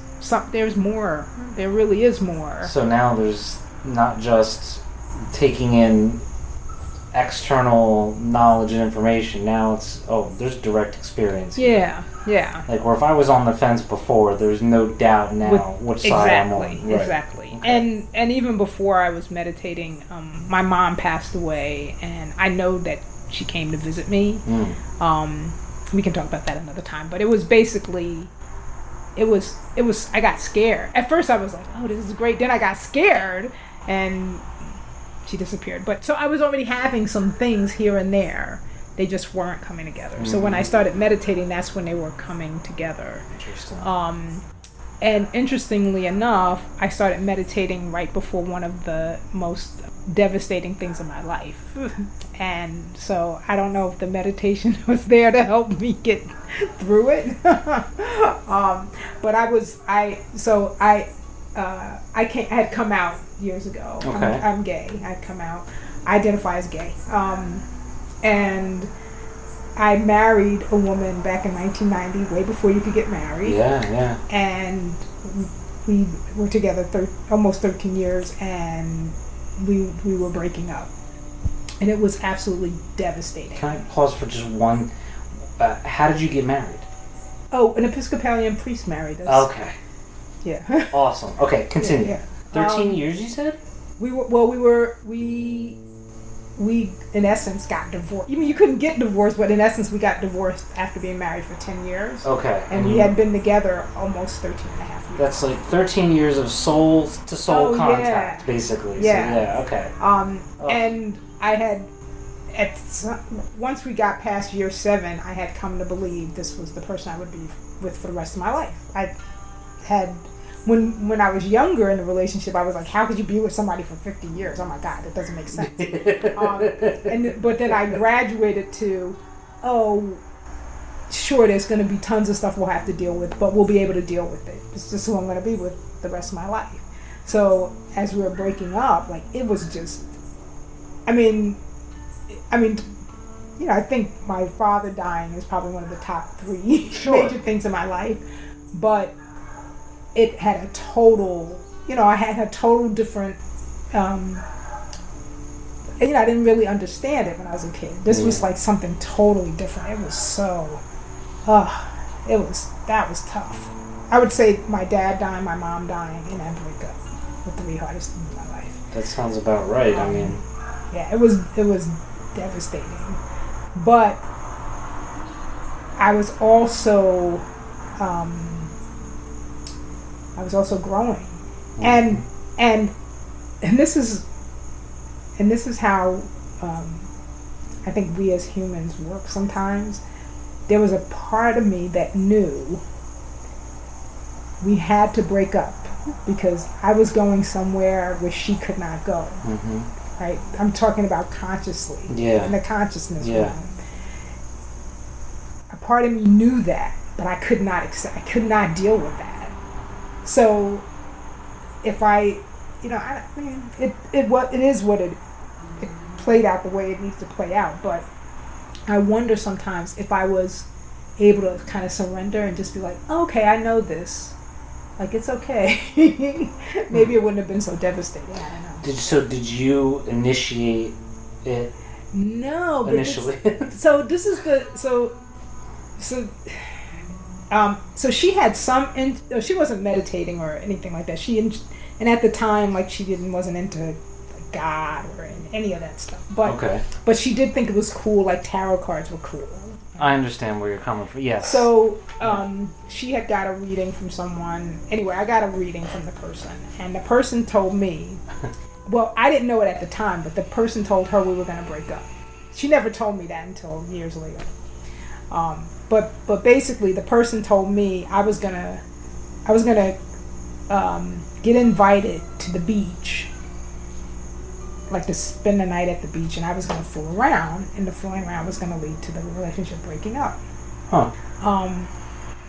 more. There really is more. So now there's not just taking in external knowledge and information. Now it's there's direct experience. Yeah. Like where if I was on the fence before, there's no doubt now which side I'm on. Right. Exactly. Okay. And even before I was meditating, my mom passed away, and I know that she came to visit me. We can talk about that another time. But it was basically, it was. I got scared. At first, I was like, "Oh, this is great." Then I got scared, and she disappeared. But so I was already having some things here and there. They just weren't coming together. So when I started meditating, that's when they were coming together. Interesting. And interestingly enough, I started meditating right before one of the most devastating things in my life. And so I don't know if the meditation was there to help me get through it. But I had come out years ago. Okay. I'm gay. I'd come out. I identify as gay. And I married a woman back in 1990, way before you could get married. Yeah. And we were together almost 13 years, and we were breaking up, and it was absolutely devastating. Can I pause for just one? How did you get married? Oh, an Episcopalian priest married us. Okay. Yeah. Awesome. Okay, continue. Yeah. 13 years, you said? We in essence got divorced. I mean, you couldn't get divorced, but in essence we got divorced after being married for 10 years. Okay. And we had been together almost 13 and a half years. That's like 13 years of soul-to-soul contact, basically. Yeah. So, okay. And I had, once we got past year 7, I had come to believe this was the person I would be with for the rest of my life. I had... When I was younger in the relationship, I was like, how could you be with somebody for 50 years? Oh my God, that doesn't make sense. But then I graduated to, sure, there's going to be tons of stuff we'll have to deal with, but we'll be able to deal with it. It's just who I'm going to be with the rest of my life. So as we were breaking up, like, it was just, I think my father dying is probably one of the top 3 major things in my life, but it had a total, I had a total different, I didn't really understand it when I was a kid. This was like something totally different. It was so, that was tough. I would say my dad dying, my mom dying, and that breakup were the 3 hardest things in my life. That sounds about right. Yeah, it was devastating. But I was also growing, and this is how I think we as humans work sometimes. There was a part of me that knew we had to break up because I was going somewhere where she could not go. Mm-hmm. Right? I'm talking about consciously, in the consciousness realm. A part of me knew that, but I could not accept. I could not deal with that. So, if it is what it played out the way it needs to play out. But I wonder sometimes if I was able to kind of surrender and just be like, okay, I know this, like, it's okay. Maybe it wouldn't have been so devastating. I don't know. Did you initiate it? No, but initially. So she had she wasn't meditating or anything like that. And at the time, like, she wasn't into God or any of that stuff. But she did think it was cool. Like, tarot cards were cool. I understand where you're coming from. Yes. So she had got a reading from someone. Anyway, I got a reading from the person, and the person told me. Well, I didn't know it at the time, but the person told her we were going to break up. She never told me that until years later. But basically, the person told me I was gonna get invited to the beach, like to spend the night at the beach, and I was gonna fool around, and the fooling around was gonna lead to the relationship breaking up.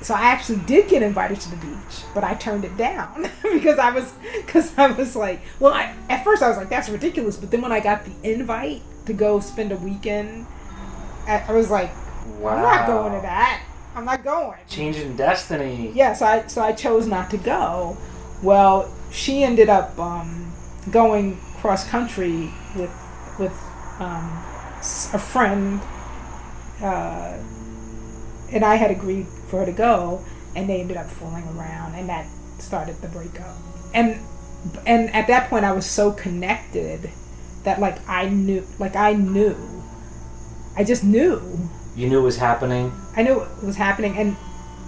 So I actually did get invited to the beach, but I turned it down because I was like, well, at first I was like, that's ridiculous, but then when I got the invite to go spend a weekend, I was like, wow. I'm not going to that. I'm not going. Changing destiny. Yeah, so I chose not to go. Well, she ended up going cross country with a friend, and I had agreed for her to go, and they ended up fooling around, and that started the breakup. And at that point, I was so connected that I just knew. You knew it was happening? I knew it was happening, and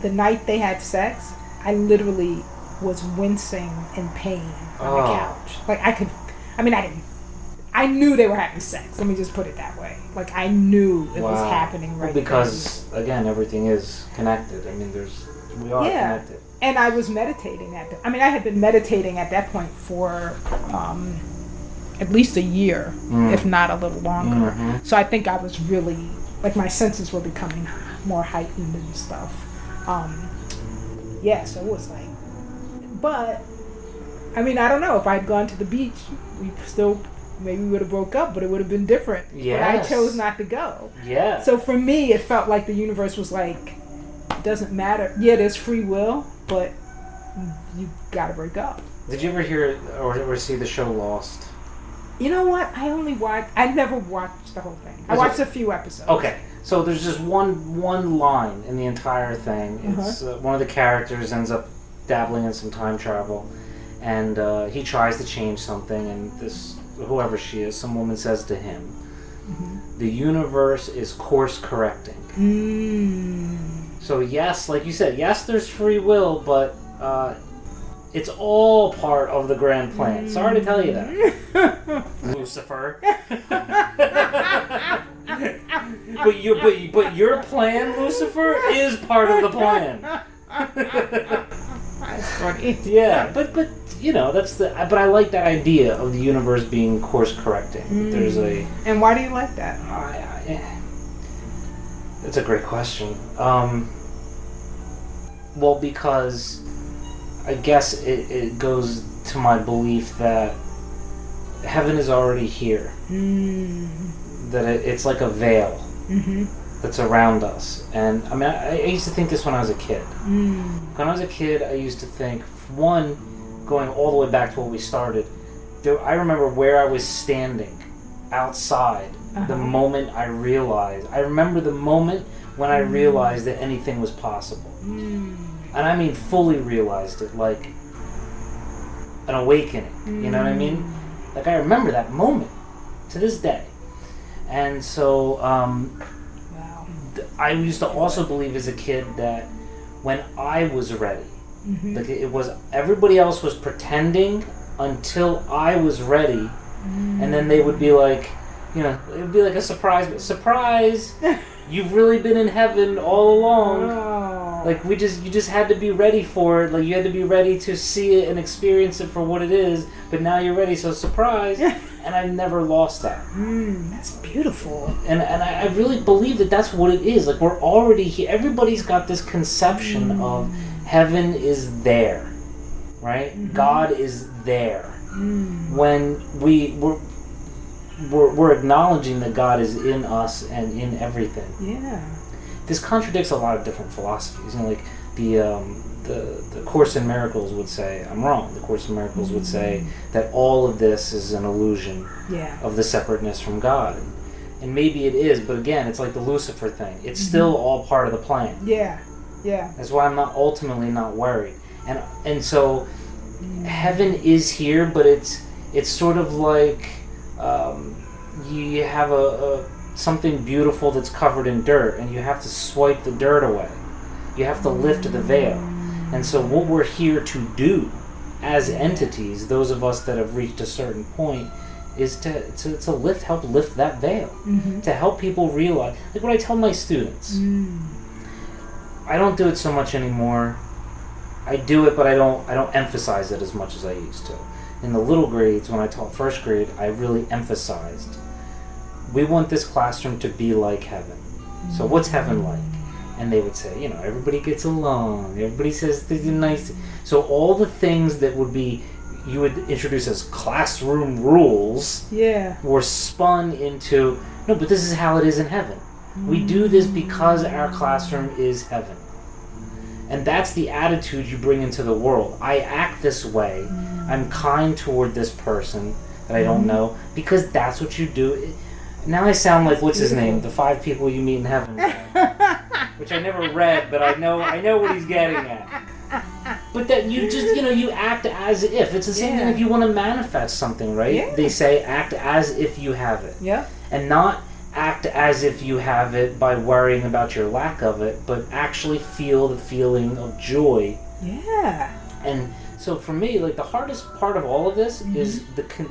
the night they had sex, I literally was wincing in pain on the couch. I knew they were having sex. Let me just put it that way. Like, I knew it was happening right because, again, everything is connected. We are connected. And I was meditating I had been meditating at that point for at least a year, if not a little longer. Mm-hmm. So I think I was really, my senses were becoming more heightened and stuff. So it was but, I don't know, if I'd gone to the beach, maybe we would have broke up, but it would have been different. Yes. But I chose not to go. Yeah. So for me, it felt like the universe was it doesn't matter. Yeah, there's free will, but you gotta break up. Did you ever hear or see the show Lost? You know what? I never watched the whole thing. I watched a few episodes. Okay, so there's just one line in the entire thing. It's one of the characters ends up dabbling in some time travel, and he tries to change something, and this whoever she is, some woman says to him, "The universe is course correcting." So yes, like you said, yes, there's free will, but it's all part of the grand plan. Sorry to tell you that, Lucifer. but your plan, Lucifer, is part of the plan. That's funny. Yeah, but you know, but I like that idea of the universe being course correcting. There's a. And why do you like that? It's a great question. Well, because I guess it goes to my belief that heaven is already here. That it's like a veil that's around us. And I mean, I used to think this when I was a kid. When I was a kid, I used to think, one, going all the way back to what we started, I remember where I was standing outside the moment I realized. I remember the moment when I realized that anything was possible. And I mean fully realized it, like an awakening. You know what I mean? Like, I remember that moment to this day. And so I used to also believe as a kid that when I was ready, like it was everybody else was pretending until I was ready, and then they would be like, you know, it would be like a surprise, you've really been in heaven all along. Like you just had to be ready for it. Like you had to be ready to see it and experience it for what it is. But now you're ready, so surprise. And I've never lost that. That's beautiful. And I really believe that that's what it is. Like we're already here. Everybody's got this conception of heaven is there, right? God is there. When we're acknowledging that God is in us and in everything. Yeah. This contradicts a lot of different philosophies. You know, like the Course in Miracles would say, I'm wrong. The Course in Miracles would say that all of this is an illusion of the separateness from God. And maybe it is, but again, it's like the Lucifer thing. It's still all part of the plan. Yeah. That's why I'm ultimately not worried. And so heaven is here, but it's sort of like you have something beautiful that's covered in dirt, and you have to swipe the dirt away. You have to lift the veil. And so what we're here to do as entities, those of us that have reached a certain point, is to help lift that veil. To help people realize, like what I tell my students. I don't do it so much anymore. I do it, but I don't emphasize it as much as I used to. In the little grades, when I taught first grade, I really emphasized, we want this classroom to be like heaven. So what's heaven like? And they would say, you know, everybody gets along, everybody says things nice. So all the things that you would introduce as classroom rules were spun into, no, but this is how it is in heaven. We do this because our classroom is heaven. And that's the attitude you bring into the world. I act this way. I'm kind toward this person that I don't know because that's what you do. Now I sound like, what's his name? The 5 people you meet in heaven. Which I never read, but I know what he's getting at. But that you just, you act as if. It's the same thing if you want to manifest something, right? Yeah. They say act as if you have it. Yeah. And not act as if you have it by worrying about your lack of it, but actually feel the feeling of joy. Yeah. And so for me, like the hardest part of all of this is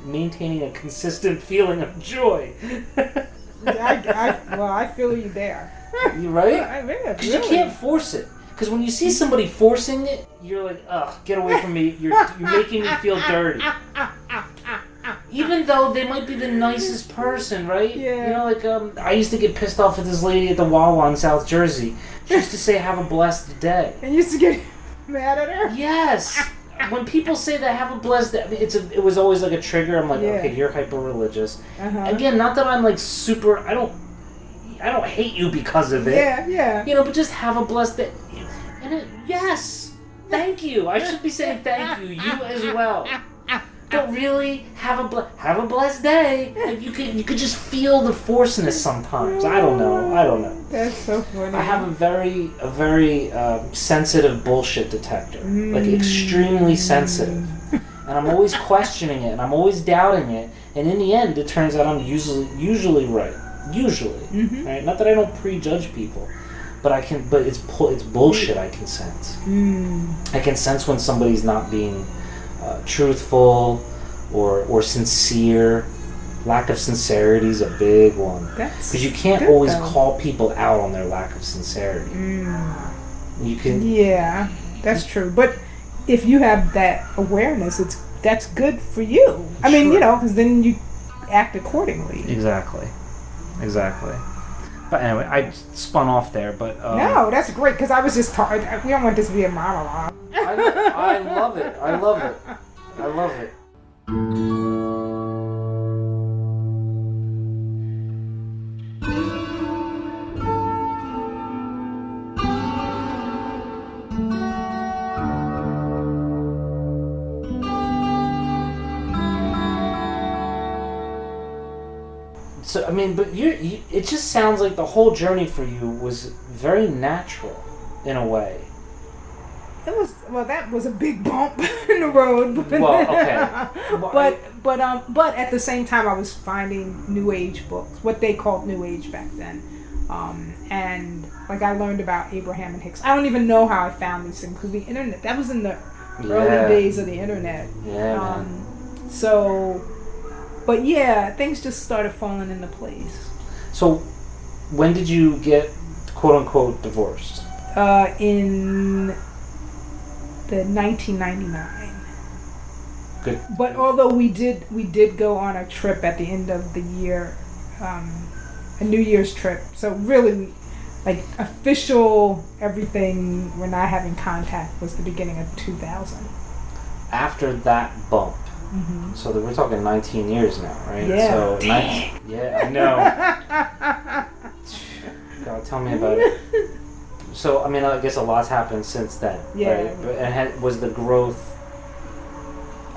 maintaining a consistent feeling of joy. I feel you there. You right? Because you can't force it. Because when you see somebody forcing it, you're like, ugh, get away from me. You're making me feel dirty. Even though they might be the nicest person, right? Yeah. I used to get pissed off at this lady at the Wawa in South Jersey. She used to say, have a blessed day. And you used to get mad at her? Yes. When people say that, have a blessed day, it was always like a trigger. I'm like, okay, you're hyper-religious. Again, not that I'm like super, I don't hate you because of it. Yeah. But just have a blessed day. And yes. Thank you. I should be saying thank you. You as well. But really, have a blessed day. Like you could just feel the forceness sometimes. I don't know. That's so funny. I have a very sensitive bullshit detector, like extremely sensitive, and I'm always questioning it, and I'm always doubting it, and in the end, it turns out I'm usually right. Right? Not that I don't prejudge people, but it's bullshit. I can sense. I can sense when somebody's not being truthful or sincere. Lack of sincerity is a big one, because you can't always call people out on their lack of sincerity. You can. Yeah, that's true. But if you have that awareness, that's good for you. I mean, because then you act accordingly. Exactly. But anyway, I spun off there. But no, that's great, because I was just talking. We don't want this to be a monologue. I love it. I love it. So, I mean, but it just sounds like the whole journey for you was very natural, in a way. That was a big bump in the road. But at the same time, I was finding New Age books, what they called New Age back then. And, like, I learned about Abraham and Hicks. I don't even know how I found these things, because the internet, that was in the early days of the internet. But yeah, things just started falling into place. So, when did you get, quote unquote, divorced? In the 1999. Good. But although we did go on a trip at the end of the year, a New Year's trip. So really, like, official everything, we're not having contact, was the beginning of 2000. After that bump. So we're talking 19 years now, right? Yeah. So yeah, I know. God, tell me about it. So, I mean, I guess a lot's happened since then, right? And was the growth...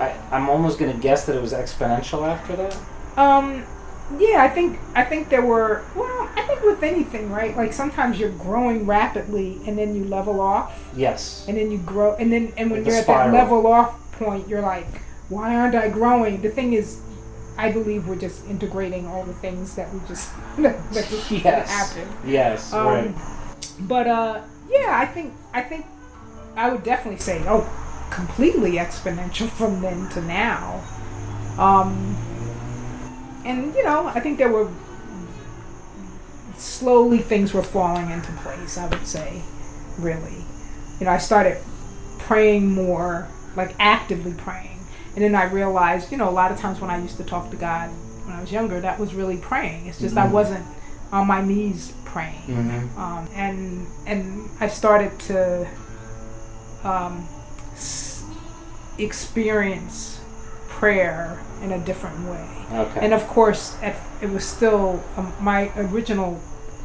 I'm almost going to guess that it was exponential after that? Yeah, I think there were... Well, I think with anything, right? Like, sometimes you're growing rapidly, and then you level off. Yes. And then you grow... And when you're at that level off point, you're like, why aren't I growing? The thing is, I believe we're just integrating all the things that we just... that just happened. Yes, right. But yeah, I think I would definitely say, completely exponential from then to now. And I think there were slowly things were falling into place. I would say, really, I started praying more, like actively praying, and then I realized, a lot of times when I used to talk to God when I was younger, that was really praying. It's just I wasn't on my knees praying. And I started to experience prayer in a different way. Okay. And of course, it was still my original,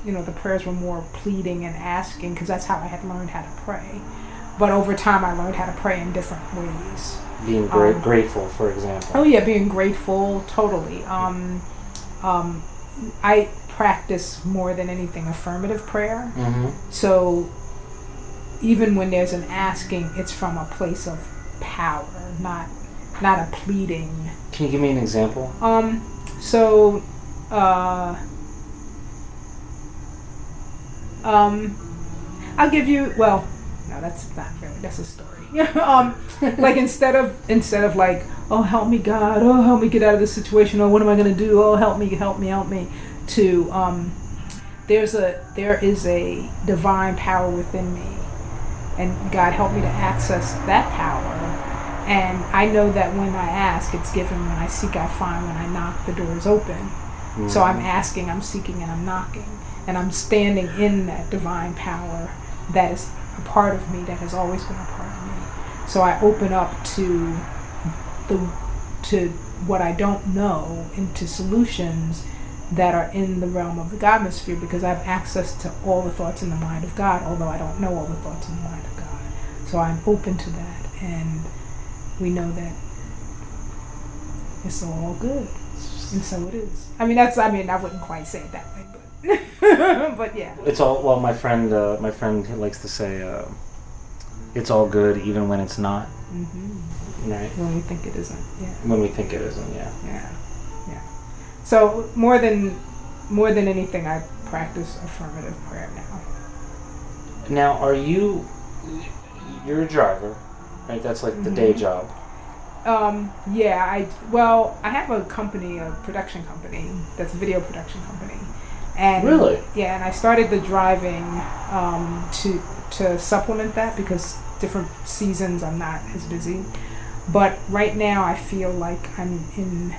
the prayers were more pleading and asking, because that's how I had learned how to pray. But over time, I learned how to pray in different ways. Being grateful, for example. Oh yeah, being grateful, totally. I practice more than anything affirmative prayer. So even when there's an asking, it's from a place of power, not a pleading. Can you give me an example? I'll give you, well, no, that's not really, that's a story. Like instead of like, oh, help me God, oh, help me get out of this situation, oh, what am I going to do, oh, help me, to, there is a divine power within me, and God help me to access that power. And I know that when I ask, it's given. When I seek, I find. When I knock, the door is open. So I'm asking, I'm seeking, and I'm knocking. And I'm standing in that divine power that is a part of me, that has always been a part of me. So I open up to what I don't know, into solutions that are in the realm of the Godmosphere, because I have access to all the thoughts in the mind of God, although I don't know all the thoughts in the mind of God. So I'm open to that, and we know that it's all good, and so it is. I mean, I wouldn't quite say it that way, but but yeah. It's all well. My friend likes to say, "It's all good even when it's not." Mm-hmm. Right. When we think it isn't. Yeah. When we think it isn't. Yeah. Yeah. Yeah. So more than anything, I practice affirmative prayer now. Now, you're a driver, right? That's like the day job. Yeah, I have a company, a production company, that's a video production company. And really? Yeah, and I started the driving to supplement that because different seasons I'm not as busy. But right now I feel like I'm in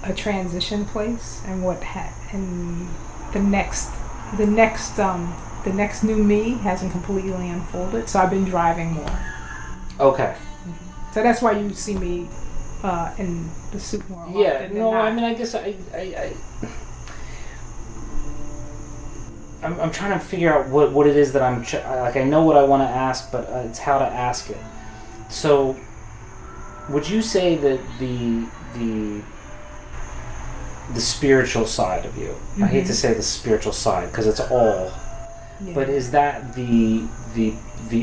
a transition place, and and the next new me hasn't completely unfolded, so I've been driving more. Okay. So that's why you see me in the suit more often. Yeah, than no, not. I mean, I guess I'm trying to figure out what it is that I know what I want to ask, but it's how to ask it. So, would you say that the spiritual side of you, I hate to say the spiritual side because it's all, but is that the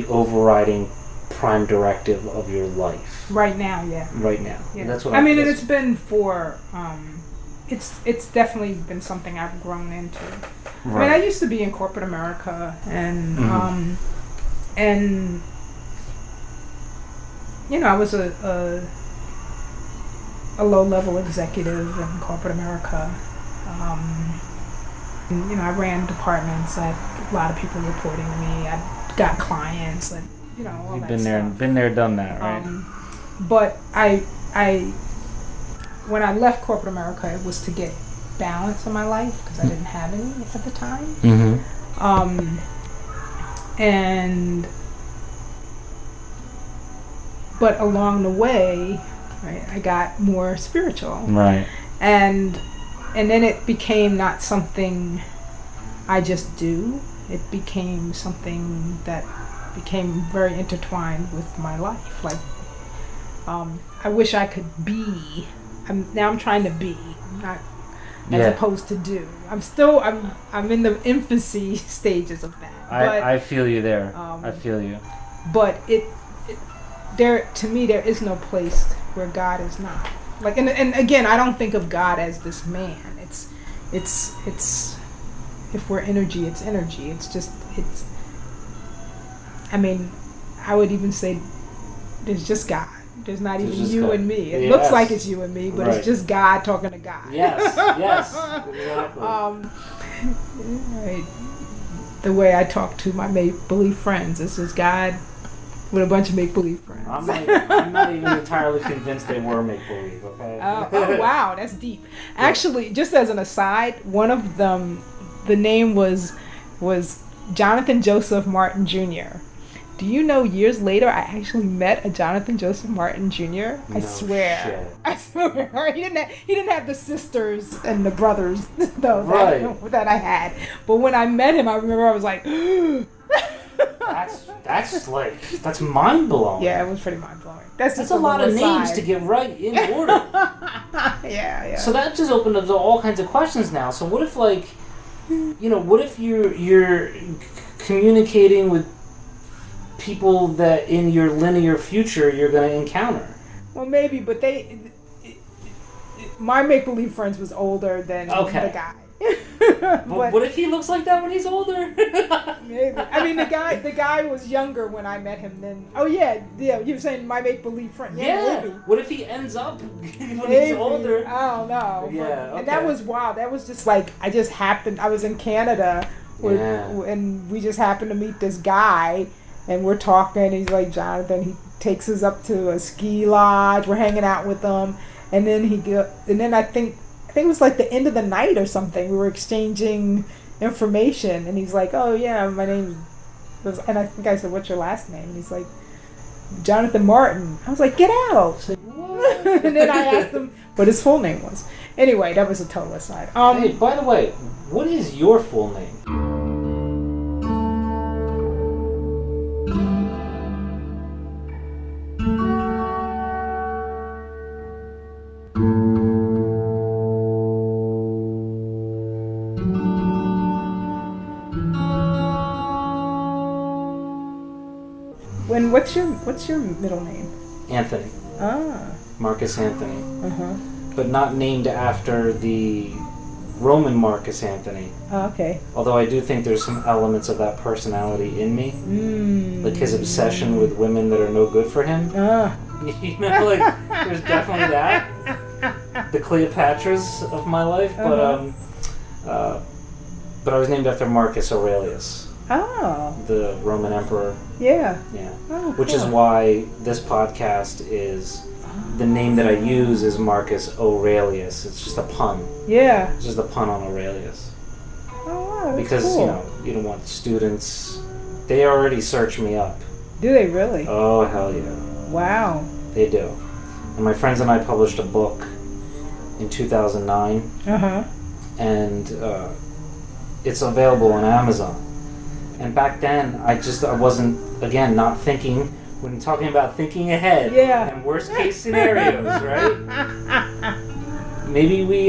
overriding prime directive of your life right now? Yeah. Right now. Yeah. That's what I mean. It's been for it's definitely been something I've grown into. Right. I mean, I used to be in corporate America, and I was a low-level executive in corporate America. And, I ran departments. I had a lot of people reporting to me. I got clients, and all You've that stuff. been there, done that, right? But when I left corporate America, it was to get balance in my life because I didn't have any at the time. But along the way, right, I got more spiritual. Right. And then it became not something I just do. It became something that became very intertwined with my life. Like, I wish I could be. I'm trying to be, not as opposed to do. I'm in the infancy stages of that. I feel you there. I feel you. But to me, there is no place where God is not. Like, and again, I don't think of God as this man. It's if we're energy, it's energy. It's I mean, I would even say there's just God. There's not even you God. And me. It looks like it's you and me, but it's just God talking to God. Yes, exactly. Right. The way I talk to my make-believe friends, it's just God with a bunch of make-believe friends. I'm not even entirely convinced they were make-believe, okay? Oh, wow, that's deep. Actually, just as an aside, one of them, the name was Jonathan Joseph Martin Jr. Do you know, years later, I actually met a Jonathan Joseph Martin Jr.? I swear. Shit. I swear. He didn't have the sisters and the brothers, though, that I had. But when I met him, I remember I was like, that's mind-blowing. Yeah, it was pretty mind-blowing. That's a lot of names to get right in order. Yeah. So that just opened up all kinds of questions now. So what if, like, what if you're communicating with people that in your linear future you're going to encounter? Well, maybe, but my make-believe friends was older than the guy. But what if he looks like that when he's older? Maybe. I mean, the guy was younger when I met him then. Oh, yeah, you were saying my make-believe friend. Yeah, maybe. What if he ends up when he's older? I don't know. Yeah, okay. And that was wild. That was just like, I was in Canada, and we just happened to meet this guy, and we're talking. He's like, Jonathan, he takes us up to a ski lodge. We're hanging out with him, and then I think it was like the end of the night or something. We were exchanging information, and he's like, "Oh yeah, my name is," and I think I said, "What's your last name?" And he's like, "Jonathan Martin." I was like, "Get out!" Like, what? And then I asked him what his full name was. Anyway, that was a total aside. Hey, by the way, what is your full name? What's your middle name? Anthony. Ah. Marcus Anthony. Uh-huh. But not named after the Roman Marcus Anthony. Oh, okay. Although I do think there's some elements of that personality in me. Like his obsession with women that are no good for him. You know, like, there's definitely that. The Cleopatras of my life. But I was named after Marcus Aurelius. Oh. The Roman emperor. Yeah. Yeah. Oh, Which cool. is why this podcast is... The name that I use is Marcus Aurelius. It's just a pun. Yeah. It's just a pun on Aurelius. Oh, wow, that's Because, cool. you know, you don't want students... They already search me up. Do they really? Oh, hell yeah. Wow. They do. And my friends and I published a book in 2009. Uh-huh. And it's available on Amazon. And back then, I wasn't, again, not thinking... When talking about thinking ahead and worst case scenarios, right? Maybe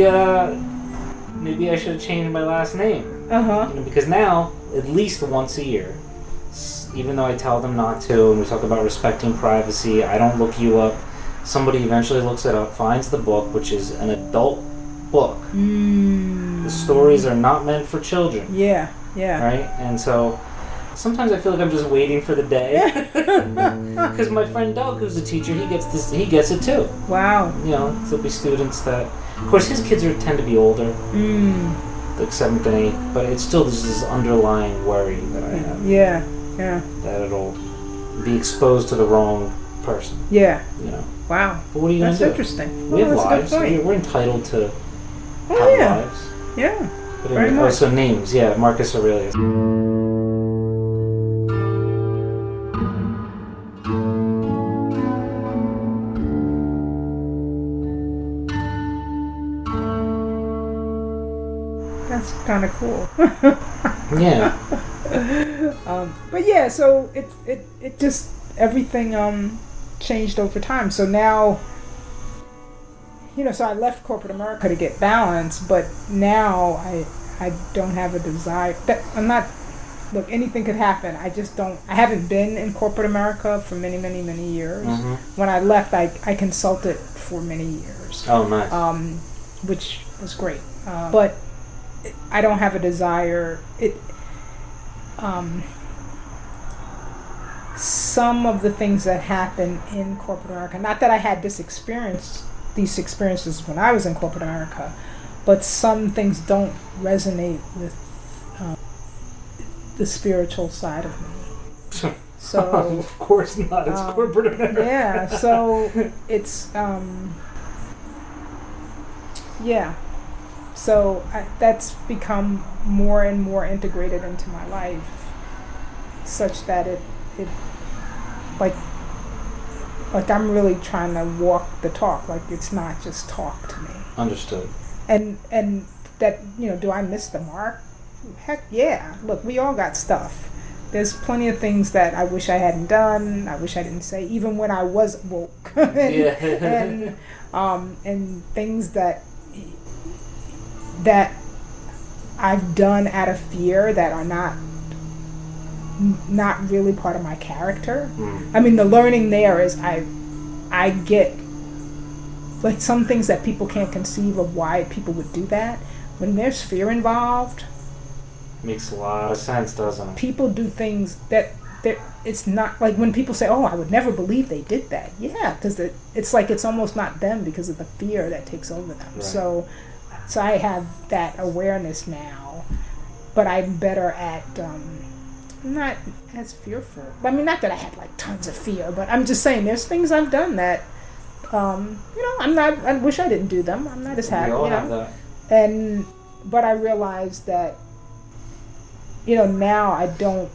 I should have changed my last name. Uh-huh. You know, because now, at least once a year, even though I tell them not to, and we talk about respecting privacy, I don't look you up. Somebody eventually looks it up, finds the book, which is an adult book. The stories are not meant for children. Yeah. Right? And so... Sometimes I feel like I'm just waiting for the day, because my friend Doug, who's a teacher, he gets it too. Wow. You know, there'll be students that, of course, his kids tend to be older, like 7th and 8th, but it's still this underlying worry that I have. Yeah. That it'll be exposed to the wrong person. Yeah. You know. Wow. But what are you gonna do? That's interesting. We have that's lives. a good point. We're entitled to have lives. Yeah. But Very much. so names, yeah, Marcus Aurelius. That's kind of cool. Yeah. But yeah, so it just everything changed over time. So now, you know, so I left corporate America to get balance, but now I don't have a desire that I'm not. Look, anything could happen. I just don't. I haven't been in corporate America for many years. When I left, I consulted for many years. Oh, nice. Which was great. But I don't have a desire. Some of the things that happen in corporate America, not that I had these experiences when I was in corporate America, but some things don't resonate with the spiritual side of me. So of course not. It's corporate America. Yeah. So it's yeah. So that's become more and more integrated into my life, such that it like I'm really trying to walk the talk. Like it's not just talk to me. Understood. And that, you know, do I miss the mark? Heck yeah. Look, we all got stuff. There's plenty of things that I wish I hadn't done. I wish I didn't say, even when I was woke. and things that I've done out of fear that are not really part of my character. I mean, the learning there is I get like some things that people can't conceive of why people would do that. When there's fear involved, makes a lot of sense, doesn't it? People do things that it's not like when people say, "Oh, I would never believe they did that." Yeah, because it's like it's almost not them because of the fear that takes over them. Right. So I have that awareness now, but I'm better at not as fearful. I mean, not that I had like tons of fear, but I'm just saying there's things I've done that I wish I didn't do them. I'm not as happy. We all have that. But I realized that, you know, now I don't,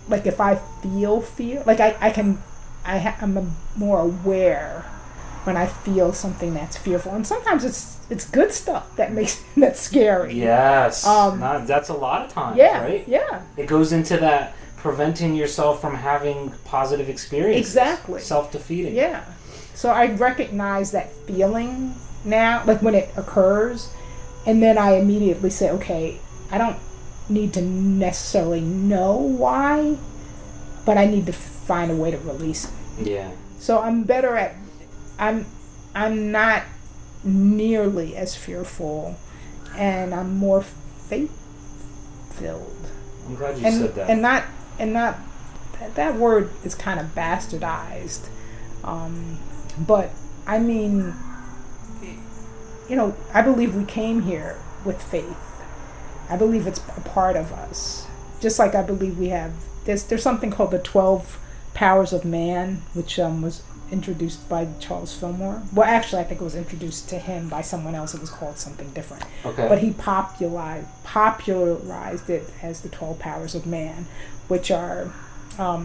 like if I feel fear, like I'm more aware when I feel something that's fearful. And sometimes it's good stuff that's scary. Yes. That's a lot of times, right? Yeah. It goes into that preventing yourself from having positive experiences. Exactly. Self-defeating. Yeah. So I recognize that feeling now, like when it occurs, and then I immediately say, okay, I don't need to necessarily know why, but I need to find a way to release it. Yeah. So I'm better at, I'm not nearly as fearful, and I'm more faith-filled. I'm glad you said that. And not that word is kind of bastardized, but I mean, I believe we came here with faith. I believe it's a part of us. Just like I believe we have, there's something called the 12 Powers of Man, which was introduced by Charles Fillmore. Well, actually, I think it was introduced to him by someone else. It was called something different. Okay. But he popularized it as the 12 Powers of Man, which are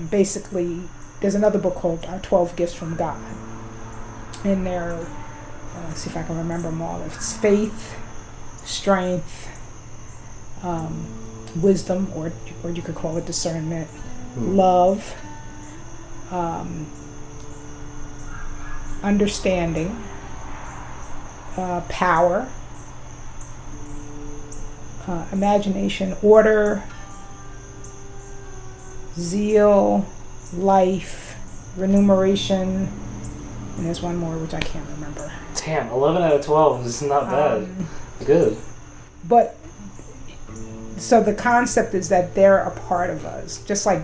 basically, there's another book called Our 12 Gifts from God. And they're, let's see if I can remember them all. It's faith, strength, wisdom, or you could call it discernment, love, understanding, power, imagination, order, zeal, life, remuneration, and there's one more which I can't remember. Damn, 11 out of 12 is not bad. Good. But so the concept is that they're a part of us, just like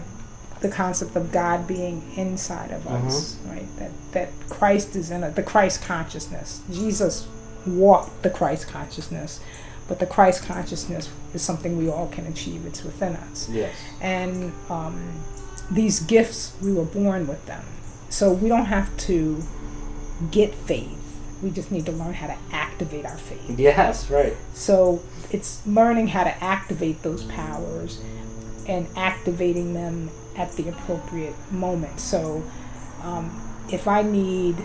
the concept of God being inside of us, right? That Christ is in the Christ consciousness. Jesus walked the Christ consciousness, but the Christ consciousness is something we all can achieve. It's within us. Yes. And these gifts, we were born with them. So we don't have to get faith. We just need to learn how to activate our faith. Yes, right. So it's learning how to activate those powers and activating them at the appropriate moment. So if I need,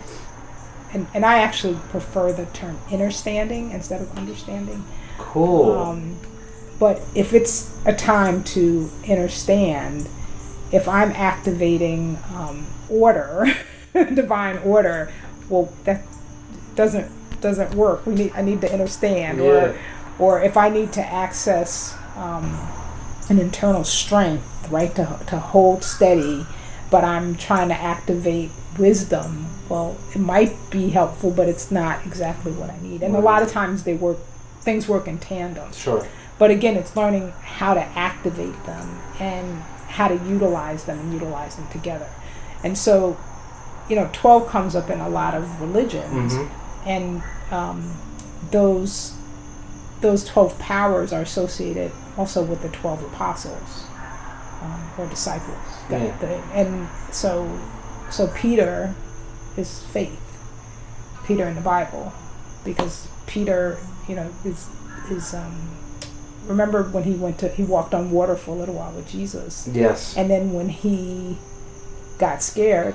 and I actually prefer the term understanding instead of understanding. Cool. But if it's a time to understand, if I'm activating order, divine order, well, that doesn't work. I need to understand, or if I need to access an internal strength, right, to hold steady, but I'm trying to activate wisdom. Well, it might be helpful, but it's not exactly what I need. And a lot of times things work in tandem. Sure. But again, it's learning how to activate them and how to utilize them and utilize them together. And so, 12 comes up in a lot of religions, and those 12 powers are associated also with the 12 apostles or disciples. And so Peter is faith. Peter in the Bible, because Peter, is remember when he walked on water for a little while with Jesus. Yes. And then when he got scared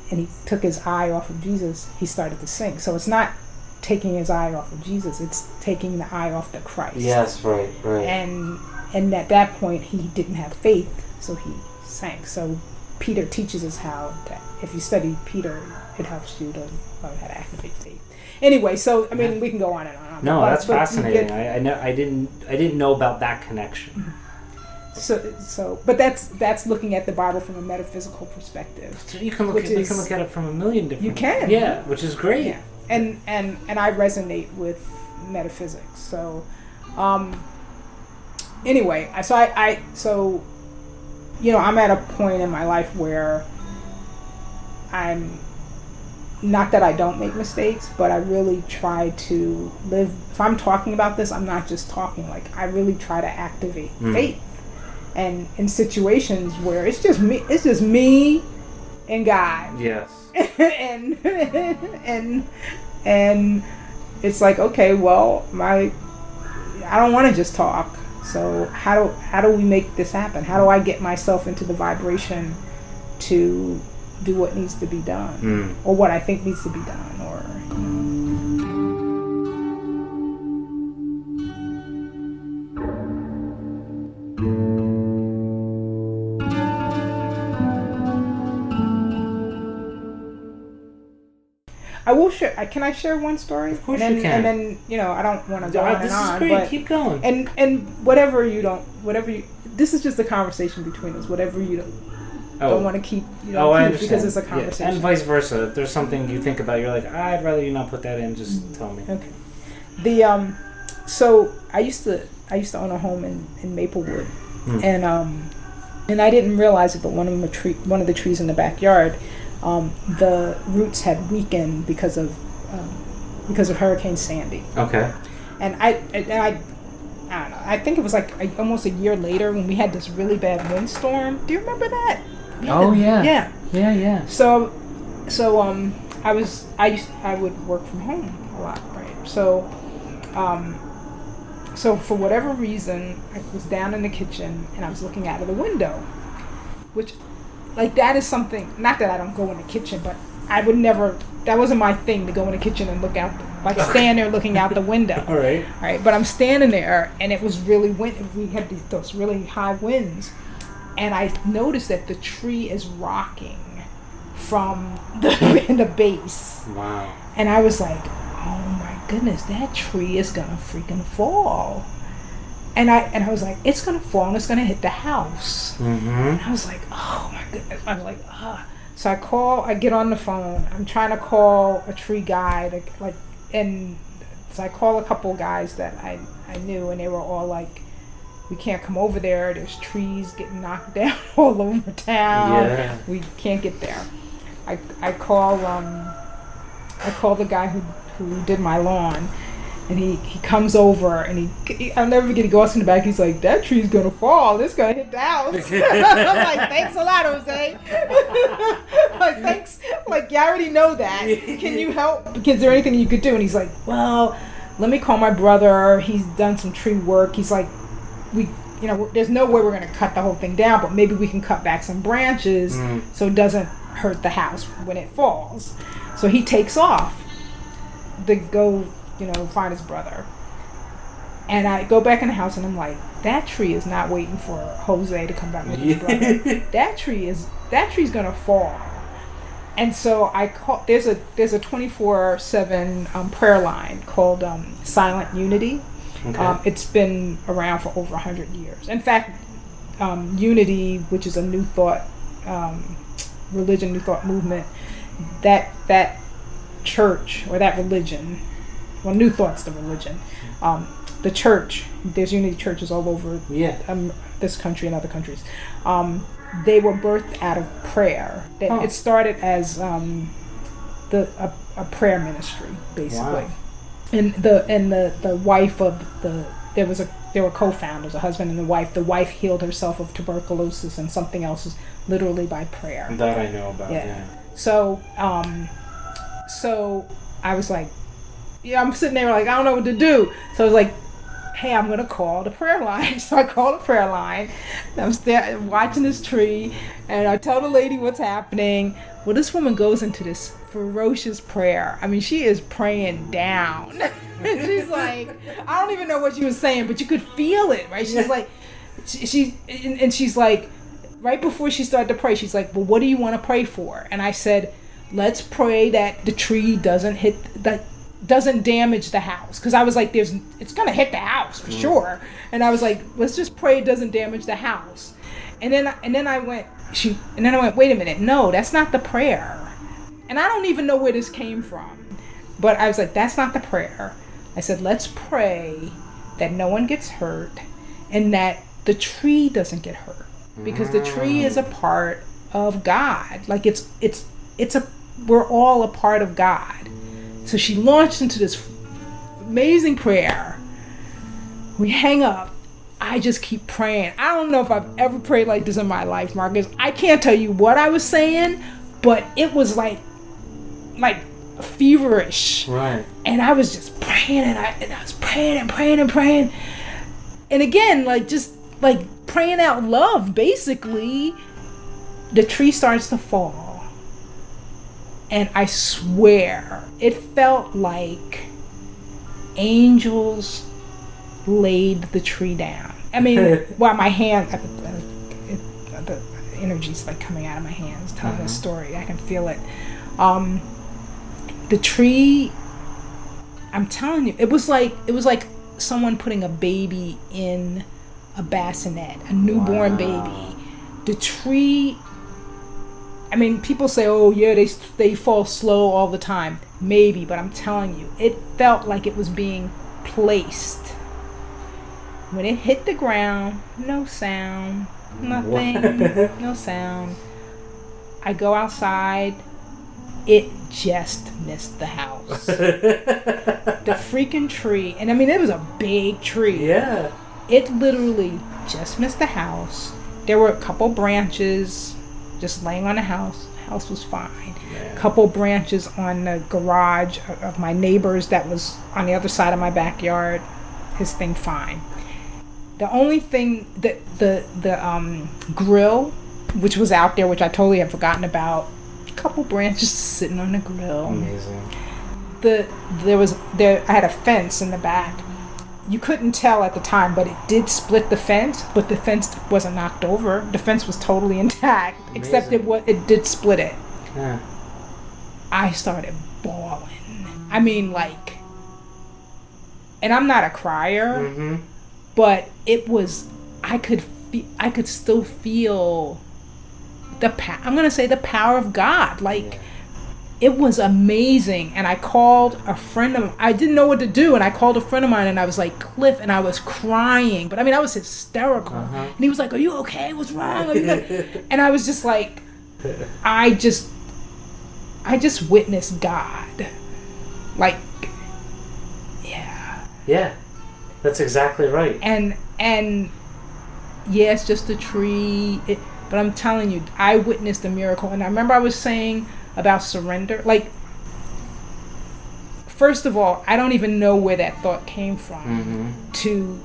and he took his eye off of Jesus, he started to sink. So it's not taking his eye off of Jesus, it's taking the eye off the Christ. Yes, right. And at that point he didn't have faith, so he sank. So Peter teaches us how to, if you study Peter, it helps you to learn how to activate faith. Anyway, so I mean, we can go on and on. No, that's fascinating. I didn't know about that connection. But that's looking at the Bible from a metaphysical perspective. So you can look at it from a million different. You can. Yeah, which is great. Yeah. And I resonate with metaphysics. So, anyway, so I'm at a point in my life where I'm, not that I don't make mistakes, but I really try to live. If I'm talking about this, I'm not just talking. Like, I really try to activate faith, and in situations where it's just me and God. Yes. and it's like, okay, well, I don't want to just talk. So how do we make this happen? How do I get myself into the vibration to do what needs to be done, or what I think needs to be done, or I will share. Can I share one story? Of course and then, you can. And then I don't want to go on This and on. is great. But, Keep going. And whatever you. This is just a conversation between us. Whatever you don't want to keep. You don't I keep understand. because it's a conversation. Yeah. And vice versa. If there's something you think about, you're like, I'd rather you not put that in. Just tell me. Okay. So I used to own a home in Maplewood, and I didn't realize it, but one of the trees in the backyard, the roots had weakened because of Hurricane Sandy. Okay. And I don't know. I think it was like almost a year later when we had this really bad windstorm. Do you remember that? Yeah. Yeah. Yeah. So I would work from home a lot, right? So for whatever reason, I was down in the kitchen and I was looking out of the window, which, like, that is something, not that I don't go in the kitchen, but I would never, that wasn't my thing to go in the kitchen and look out, like stand there looking out the window. All right. But I'm standing there and it was really we had those really high winds, and I noticed that the tree is rocking from the base. Wow. And I was like, oh my goodness, that tree is gonna freaking fall. And I was like, it's gonna fall and it's gonna hit the house. Mm-hmm. And I was like, oh my goodness. I was like, So I get on the phone. I'm trying to call a tree guy so I call a couple guys that I knew, and they were all like, we can't come over there. There's trees getting knocked down all over town. Yeah. We can't get there. I call the guy who did my lawn, and he comes over, and I'll never forget, he goes in the back, he's like, that tree's gonna fall, it's gonna hit the house. I'm like, thanks a lot, Jose. Like, thanks, like, you already know that. Can you help? Is there anything you could do? And he's like, well, let me call my brother, he's done some tree work. He's like, there's no way we're gonna cut the whole thing down, but maybe we can cut back some branches so it doesn't hurt the house when it falls. So he takes off to go, find his brother. And I go back in the house and I'm like, that tree is not waiting for Jose to come back with his brother. That tree's gonna fall. And so I call. There's a 24/7 prayer line called Silent Unity. Okay. It's been around for over 100 years. In fact, Unity, which is a New Thought religion, New Thought movement, that church or that religion, well, New Thought's the religion. The church, there's Unity churches all over this country and other countries. They were birthed out of prayer. It started as a prayer ministry, basically. Wow. And the wife of there were co-founders, a husband and a wife. The wife healed herself of tuberculosis and something else, is literally by prayer. That I know about. Yeah. So I was like, I'm sitting there like, I don't know what to do. So I was like, hey, I'm gonna call the prayer line. So I call the prayer line. And I'm there watching this tree, and I tell the lady what's happening. Well, this woman goes into this ferocious prayer. I mean, she is praying down. She's like, I don't even know what she was saying, but you could feel it, right? She's like, she's like, right before she started to pray, she's like, well, what do you want to pray for? And I said, let's pray that the tree doesn't damage the house, because I was like, it's gonna hit the house for sure. And I was like, let's just pray it doesn't damage the house. And then I went, wait a minute, no, that's not the prayer. And I don't even know where this came from, but I was like, that's not the prayer. I said, let's pray that no one gets hurt and that the tree doesn't get hurt, because the tree is a part of God. Like we're all a part of God. So she launched into this amazing prayer. We hang up. I just keep praying. I don't know if I've ever prayed like this in my life, Marcus. I can't tell you what I was saying, but it was like feverish. Right. And I was just praying, and I was praying and praying and praying. And again, just praying out love, basically. The tree starts to fall. And I swear, it felt like angels laid the tree down. I mean, my hand, the energy's coming out of my hands telling this story. I can feel it. the tree, I'm telling you, it was like someone putting a baby in a bassinet, a newborn baby. The tree, I mean, people say, oh yeah, they fall slow all the time. Maybe, but I'm telling you, it felt like it was being placed. When it hit the ground, no sound, nothing, no sound. I go outside, it just missed the house. The freaking tree, and I mean, it was a big tree. Yeah. It literally just missed the house. There were a couple branches just laying on the house. The house was fine. Man. Couple branches on the garage of my neighbor's that was on the other side of my backyard. His thing fine. The only thing that the grill, which was out there, which I totally had forgotten about, a couple branches sitting on the grill. Amazing. I had a fence in the back. You couldn't tell at the time, but it did split the fence, but the fence wasn't knocked over. The fence was totally intact. Amazing. Except it did split it. Yeah. I started bawling. I mean, like, and I'm not a crier, but it was, I could still feel I'm going to say the power of God. Like, it was amazing. And I called a friend of mine. I didn't know what to do. And I called a friend of mine and I was like, Cliff, and I was crying. But I mean, I was hysterical. And he was like, are you okay? What's wrong? Are you and I was just like, I just witnessed God. Like, yeah. Yeah. That's exactly right. And yeah, it's just a tree. But I'm telling you, I witnessed a miracle. And I remember I was saying about surrender. Like, first of all, I don't even know where that thought came from to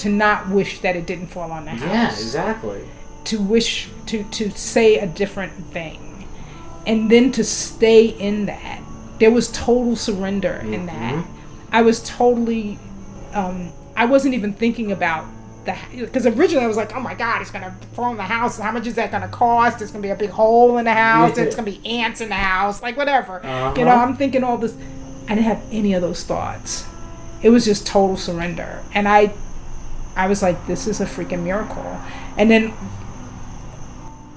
not wish that it didn't fall on the house. Yeah, exactly. To wish to say a different thing, and then to stay in that. There was total surrender in that. I was totally. I wasn't even thinking about because originally I was like, oh my God, it's gonna fall in the house. How much is that gonna cost? There's gonna be a big hole in the house. There's gonna be ants in the house. Like, whatever. You know, I'm thinking all this. I didn't have any of those thoughts. It was just total surrender. And I was like, this is a freaking miracle. And then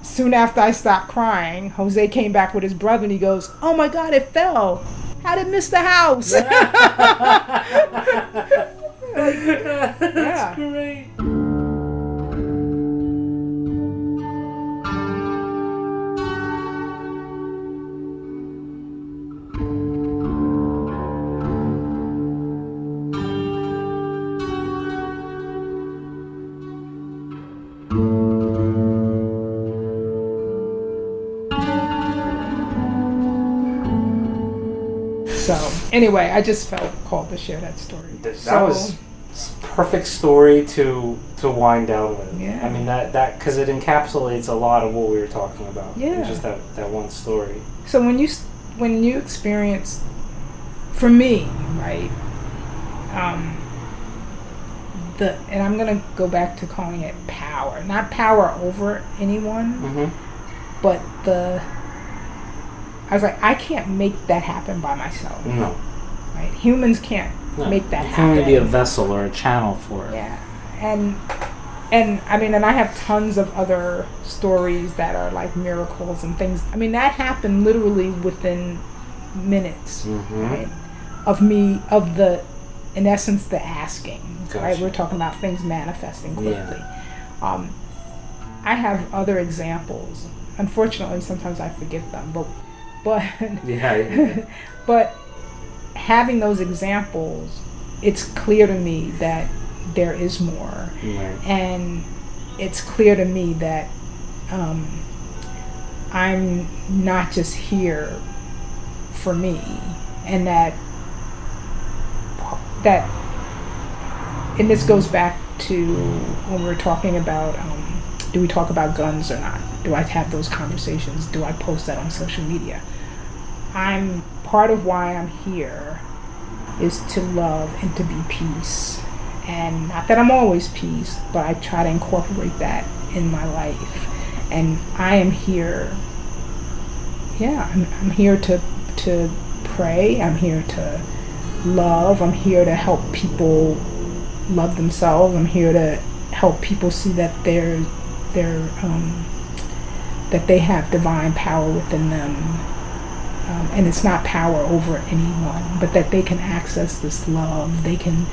soon after I stopped crying, Jose came back with his brother and he goes, oh my God, it fell. How did it miss the house? That's great. So anyway, I just felt called to share that story. That was perfect story to wind down with. Yeah. I mean that because it encapsulates a lot of what we were talking about. Yeah. Just that one story. So when you experience, for me, right, and I'm gonna go back to calling it power, not power over anyone, but I was like, I can't make that happen by myself. No. Right? Humans can't make that happen. You can only be a vessel or a channel for it. Yeah. And I mean, and I have tons of other stories that are like miracles and things. I mean, that happened literally within minutes, right? In essence, the asking, Gotcha. right? We're talking about things manifesting quickly. Yeah. I have other examples. Unfortunately, sometimes I forget them, but but having those examples, it's clear to me that there is more, and it's clear to me that I'm not just here for me, and that and this goes back to when we were talking about do we talk about guns or not? Do I have those conversations? Do I post that on social media? I'm part of why I'm here is to love and to be peace. And not that I'm always peace, but I try to incorporate that in my life. And I am here, I'm here to pray. I'm here to love. I'm here to help people love themselves. I'm here to help people see that that they have divine power within them, and it's not power over anyone, but that they can access this love. They can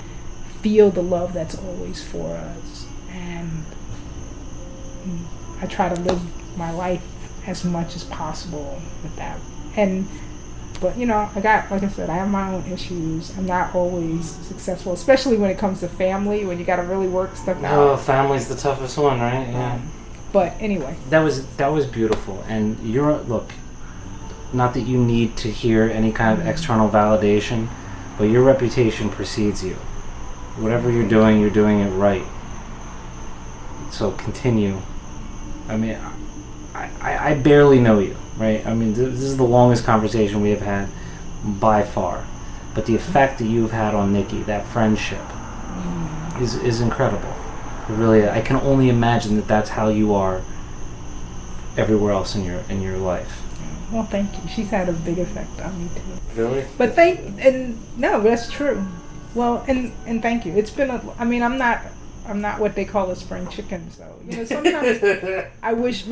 feel the love that's always for us, and I try to live my life as much as possible with that. But you know, like I said, I have my own issues. I'm not always successful, especially when it comes to family, when you got to really work stuff out. Oh, family's the toughest one, right? Yeah. But anyway, that was beautiful, and look. Not that you need to hear any kind of external validation, but your reputation precedes you. Whatever you're doing it right. So continue. I mean, I barely know you, right? I mean, this is the longest conversation we have had by far. But the effect that you've had on Nikki, that friendship, is incredible. Really, I can only imagine that that's how you are everywhere else in your life. Well, thank you. She's had a big effect on me too. Really? But no, that's true. Well, and thank you. It's been I'm not what they call a spring chicken, so you know, sometimes I wish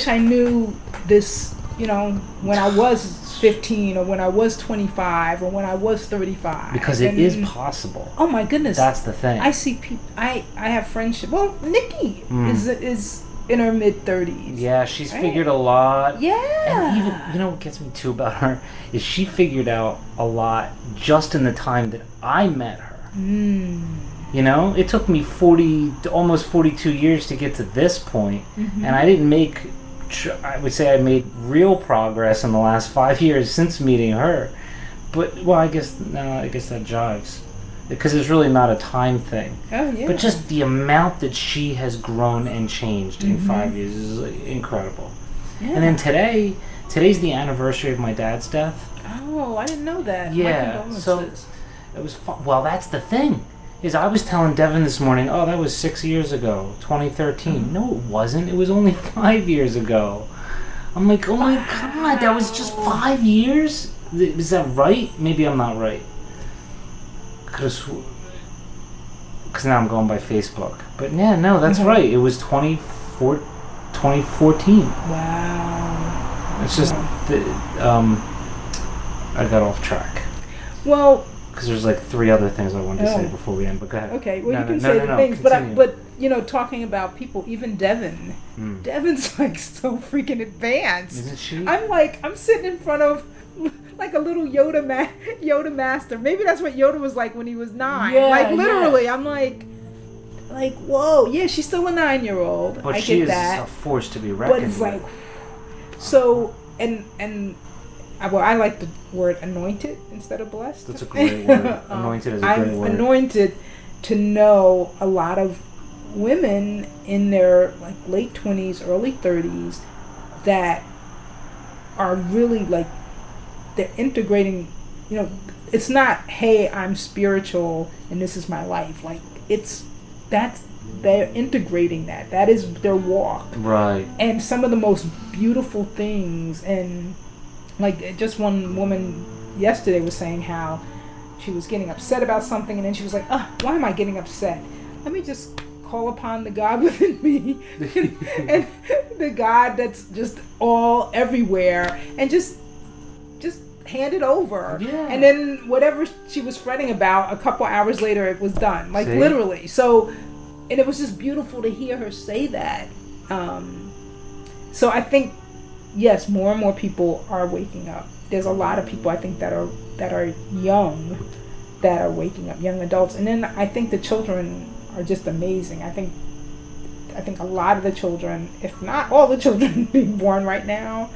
I knew this, you know, when I was 15 or when I was 25 or when I was 35. Because it is possible. Oh my goodness. That's the thing. I see people I have friendship. Well, Nikki is in her mid-30s. Yeah, she's figured a lot. Yeah. And even, you know what gets me too about her is she figured out a lot just in the time that I met her. You know, it took me almost 42 years to get to this point, and I didn't I would say I made real progress in the last 5 years since meeting her. But, well, I guess that jives. Because it's really not a time thing. Oh, yeah. But just the amount that she has grown and changed in 5 years is incredible. Yeah. And then today's the anniversary of my dad's death. Oh, I didn't know that. Yeah, so it was fun. Well, that's the thing. Is I was telling Devin this morning, oh, that was 6 years ago, 2013. No, it wasn't. It was only 5 years ago. I'm like, oh my God, that was just 5 years? Is that right? Maybe I'm not right. Because now I'm going by Facebook. But yeah, no, that's right. It was 2014. Wow. It's just, I got off track. Well, because there's like 3 other things I wanted to say before we end, but go ahead. Okay, well, you can say the things, but you know, talking about people, even Devin. Devin's like so freaking advanced. Isn't she? I'm sitting in front of like a little Yoda master. Maybe that's what Yoda was like when he was 9. Yeah, like literally, I'm like, whoa, yeah, she's still a 9-year-old. But I she get is that. a force to be reckoned with. But it's like, so well, I like the word anointed instead of blessed. That's a great word. Anointed is a great word. I'm anointed to know a lot of women in their like late 20s, early 30s that are really like, they're integrating, you know, it's not, hey, I'm spiritual and this is my life. Like, they're integrating that. That is their walk. Right. And some of the most beautiful things, and like just one woman yesterday was saying how she was getting upset about something, and then she was like, why am I getting upset? Let me just call upon the God within me and the God that's just all everywhere, and just hand it over. Yeah. And then whatever she was fretting about, a couple hours later it was done. Like, See? literally. So, and it was just beautiful to hear her say that. So I think, yes, more and more people are waking up. There's a lot of people, I think, that are young, that are waking up, young adults. And then I think the children are just amazing. I think a lot of the children, if not all the children being born right now,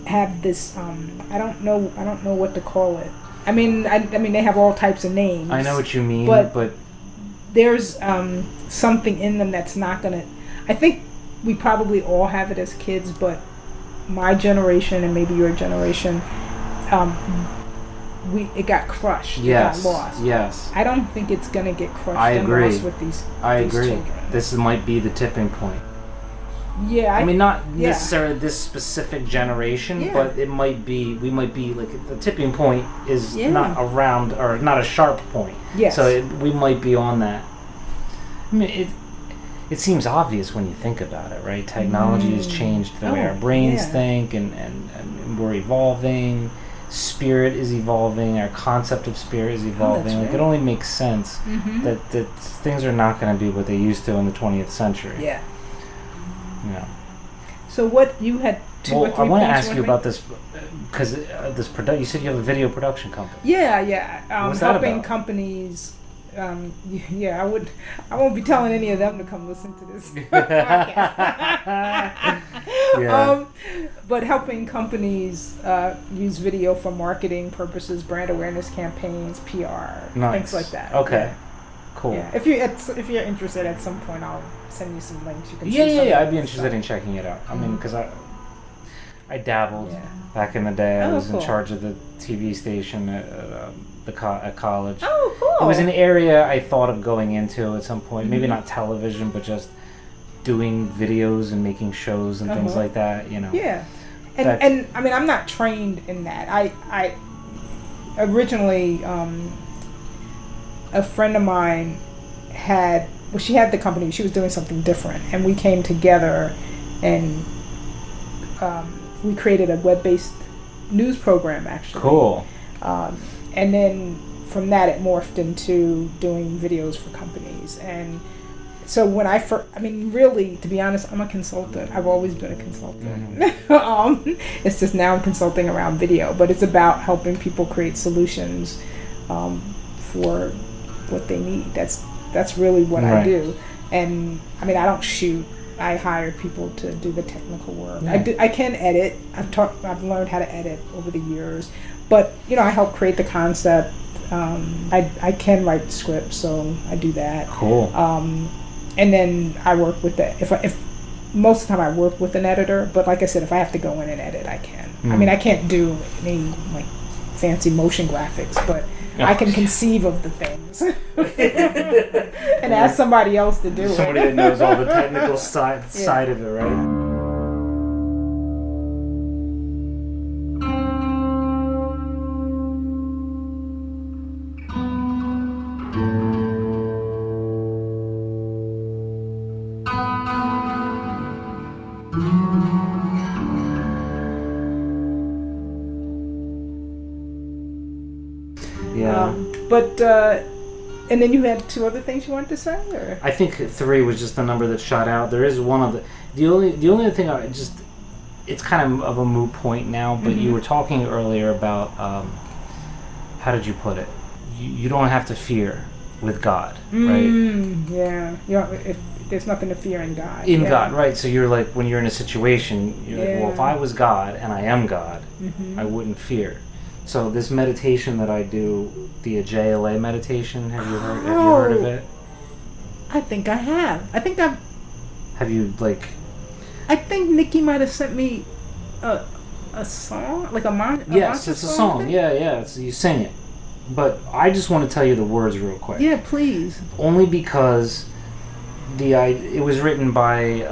have this I don't know what to call it. I mean they have all types of names. I know what you mean, but there's something in them that's not gonna, I think we probably all have it as kids, but my generation and maybe your generation, it got crushed. Yes. It got lost. Yes. I don't think it's gonna get crushed. I agree. And lost with these I agree. children. This might be the tipping point. Yeah. I mean, not necessarily this specific generation, but we might be like the tipping point is not around, or not a sharp point. Yes. So we might be on that. I mean, it seems obvious when you think about it, right? Technology has changed the way our brains think, and we're evolving. Spirit is evolving. Our concept of spirit is evolving. Like, it only makes sense that things are not going to be what they used to in the 20th century. Yeah. Yeah. So what you had two or three I want to points ask you about this, because you said you have a video production company. Yeah. What's that helping about? companies. I won't be telling any of them to come listen to this podcast. But helping companies use video for marketing purposes, brand awareness campaigns, PR, things like that. Okay. Cool. Yeah. If you're interested, at some point I'll send you some links. You can Yeah. I'd be interested in checking it out. I mean, because I dabbled back in the day. I was in charge of the TV station at college. Oh, cool. It was an area I thought of going into at some point. Maybe not television, but just doing videos and making shows and things like that. You know. Yeah. And I mean, I'm not trained in that. I originally, a friend of mine she had the company. She was doing something different, and we came together and we created a web-based news program, actually. Cool. And then from that, it morphed into doing videos for companies. And so when really, to be honest, I'm a consultant. I've always been a consultant. It's just now I'm consulting around video, but it's about helping people create solutions for what they need. That's really what I do. And I mean, I don't shoot. I hire people to do the technical work. I can edit. I've learned how to edit over the years. But, I help create the concept. I can write scripts, so I do that. Cool. And then I work with if most of the time I work with an editor, but like I said, if I have to go in and edit, I can. I mean, I can't do any like fancy motion graphics, but I can conceive of the things and ask somebody else to do Somebody that knows all the technical side of it, right? And then you had two other things you wanted to say, or? I think 3 was just the number that shot out. There is one of the only thing it's kind of a moot point now. But you were talking earlier about how did you put it? You don't have to fear with God, right? Yeah. If there's nothing to fear in God. God, right? So you're like, when you're in a situation, you're like, well, if I was God and I am God, I wouldn't fear. So this meditation that I do, the Ajai Alai meditation, have you heard of it? I think I have. Have you, like... I think Nikki might have sent me a song, like a mantra. Yes, it's a song. Yeah. You sing it. But I just want to tell you the words real quick. Yeah, please. Only because it was written by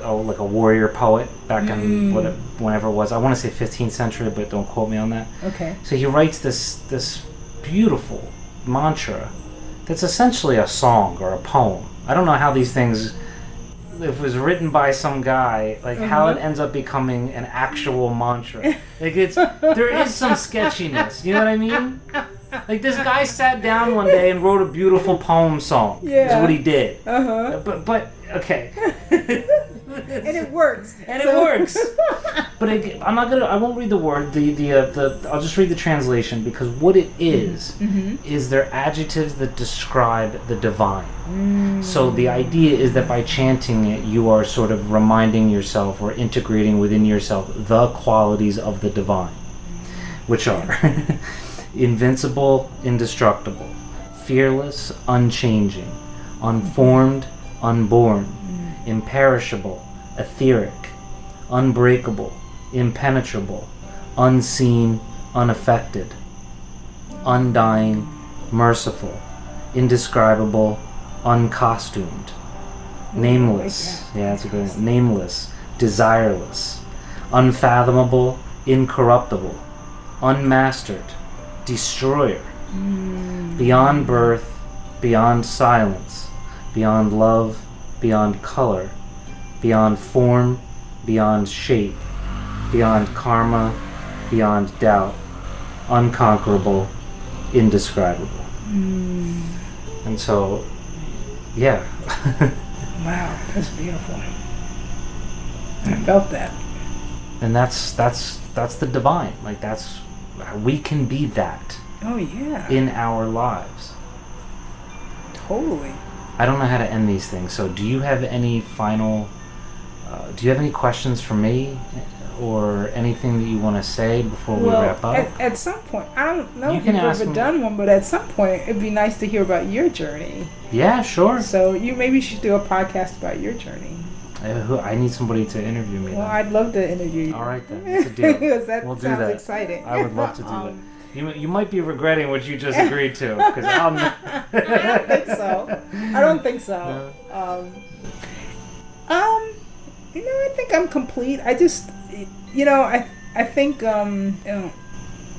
like a warrior poet back in whenever it was. I want to say 15th century, but don't quote me on that. Okay. So he writes this beautiful mantra that's essentially a song or a poem. I don't know how these things, if it was written by some guy, like how it ends up becoming an actual mantra. Like there is some sketchiness. You know what I mean? Like, this guy sat down one day and wrote a beautiful poem song. Yeah. Is what he did. But okay. And it works. It works. But I won't read the word. I'll just read the translation, because what it is they're adjectives that describe the divine. So the idea is that by chanting it, you are sort of reminding yourself or integrating within yourself the qualities of the divine, which are invincible, indestructible, fearless, unchanging, unformed, unborn, imperishable, etheric, unbreakable, impenetrable, unseen, unaffected, undying, merciful, indescribable, uncostumed, Nameless. Yeah, that's a good one. Nameless, desireless, unfathomable, incorruptible, unmastered, destroyer, beyond birth, beyond silence, beyond love, beyond color, beyond form, beyond shape, beyond karma, beyond doubt, unconquerable, indescribable. And so, yeah. Wow, that's beautiful. I felt that. And that's the divine. Like, that's, we can be that. Oh yeah. In our lives. Totally. I don't know how to end these things. So, do you have any final? Do you have any questions for me, or anything that you want to say before we wrap up? At some point, I don't know You if can you've ask ever me. done one, but at some point, it'd be nice to hear about your journey. Yeah, sure. So you maybe should do a podcast about your journey. I need somebody to interview me. Well, then. I'd love to interview you. All right then, it's a deal. Because that We'll do sounds that. exciting. I would love to do that. You might be regretting what you just agreed to, because I'll. I don't think so. I don't think so. No. I think I'm complete. I just, I think, and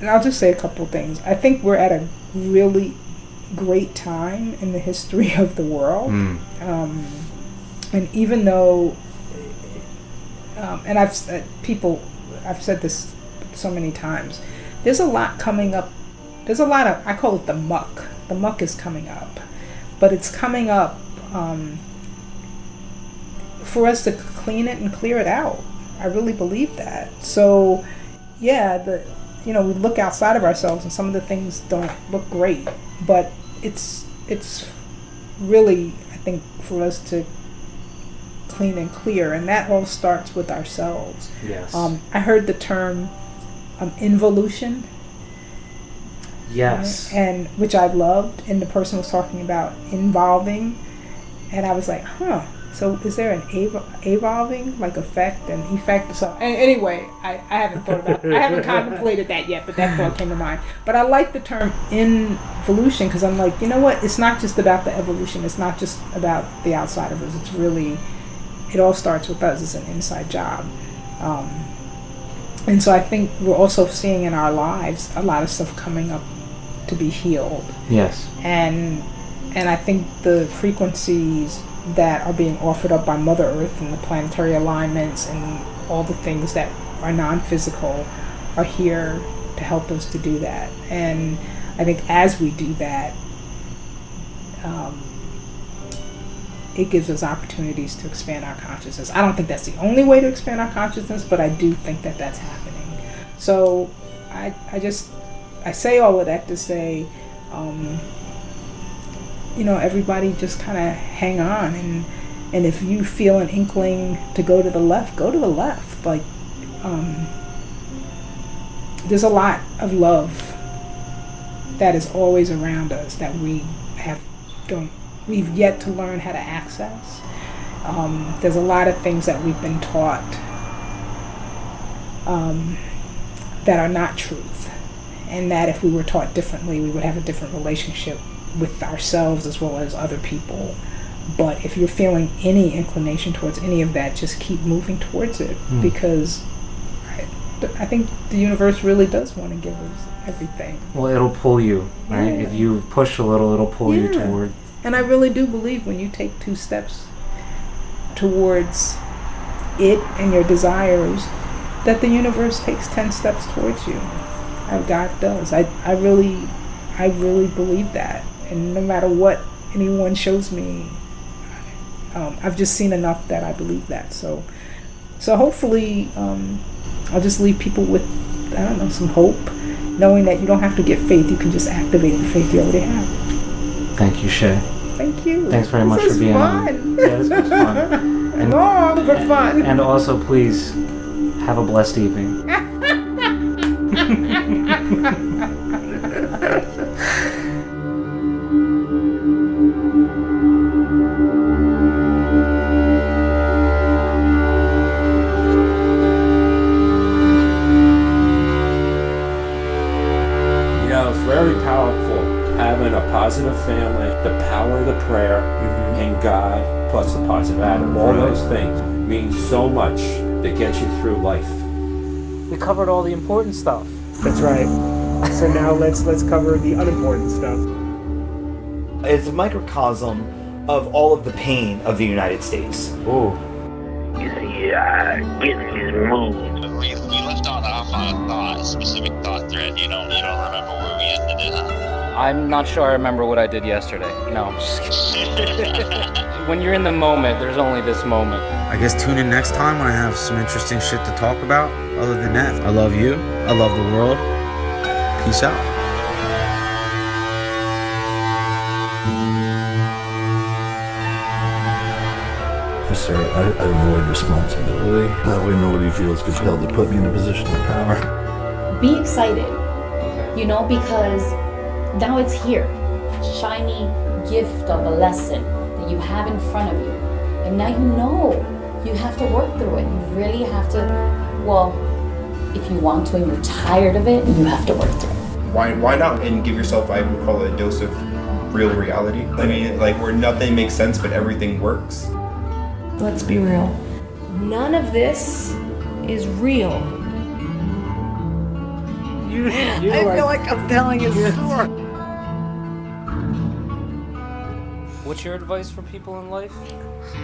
I'll just say a couple things. I think we're at a really great time in the history of the world. And even though, and I've said this so many times, there's a lot coming up. There's a lot of, I call it the muck. The muck is coming up. But it's coming up for us to clean it and clear it out. I really believe that. So, yeah, we look outside of ourselves and some of the things don't look great. But it's really, I think, for us to clean and clear. And that all starts with ourselves. Yes. I heard the term involution. Yes. And which I loved, and the person was talking about involving, and I was like, so is there an evolving, like effect and effect or something? Anyway, I haven't thought about it. I haven't contemplated that yet, but that thought came to mind. But I like the term involution, because I'm like, you know what, it's not just about the evolution, it's not just about the outside of us, it's really, it all starts with us. It's an inside job. And so I think we're also seeing in our lives a lot of stuff coming up to be healed. Yes. And I think the frequencies that are being offered up by Mother Earth and the planetary alignments and all the things that are non-physical are here to help us to do that. And I think as we do that, it gives us opportunities to expand our consciousness. I don't think that's the only way to expand our consciousness, but I do think that that's happening. So I say all of that to say, everybody just kind of hang on, and if you feel an inkling to go to the left, go to the left. Like, there's a lot of love that is always around us that we've yet to learn how to access. There's a lot of things that we've been taught that are not truth, and that if we were taught differently, we would have a different relationship with ourselves as well as other people. But if you're feeling any inclination towards any of that, just keep moving towards it, because I think the universe really does want to give us everything. Well, it'll pull you, right? Yeah. If you push a little, it'll pull you toward. And I really do believe when you take 2 steps towards it and your desires, that the universe takes 10 steps towards you. God does. I really believe that. And no matter what anyone shows me, I've just seen enough that I believe that. So hopefully, I'll just leave people with, some hope, knowing that you don't have to get faith. You can just activate the faith you already have. Thank you, Shea. Thank you. Thanks very much for being on. Yeah, this was fun. And, Long but fun. And also, please have a blessed evening. It's very powerful having a positive family, the power of the prayer, and God, plus the positive atom. All those things mean so much that gets you through life. We covered all the important stuff. That's right. So now let's cover the unimportant stuff. It's a microcosm of all of the pain of the United States. Oh. You see, getting these moves. We left off on a specific thought thread. You don't remember where we ended it, huh? I'm not sure I remember what I did yesterday. No, I'm just kidding. When you're in the moment, there's only this moment. I guess tune in next time when I have some interesting shit to talk about. Other than that, I love you. I love the world. Peace out. Sir, I avoid responsibility. That way nobody feels compelled to put me in a position of power. Be excited, because now it's here. Shiny gift of a lesson that you have in front of you. And now you have to work through it. You really have to, if you want to and you're tired of it, you have to work through it. Why not? And give yourself, I would call it a dose of real reality. I mean, where nothing makes sense but everything works. Let's be real. None of this is real. I feel like I'm telling a story. What's your advice for people in life?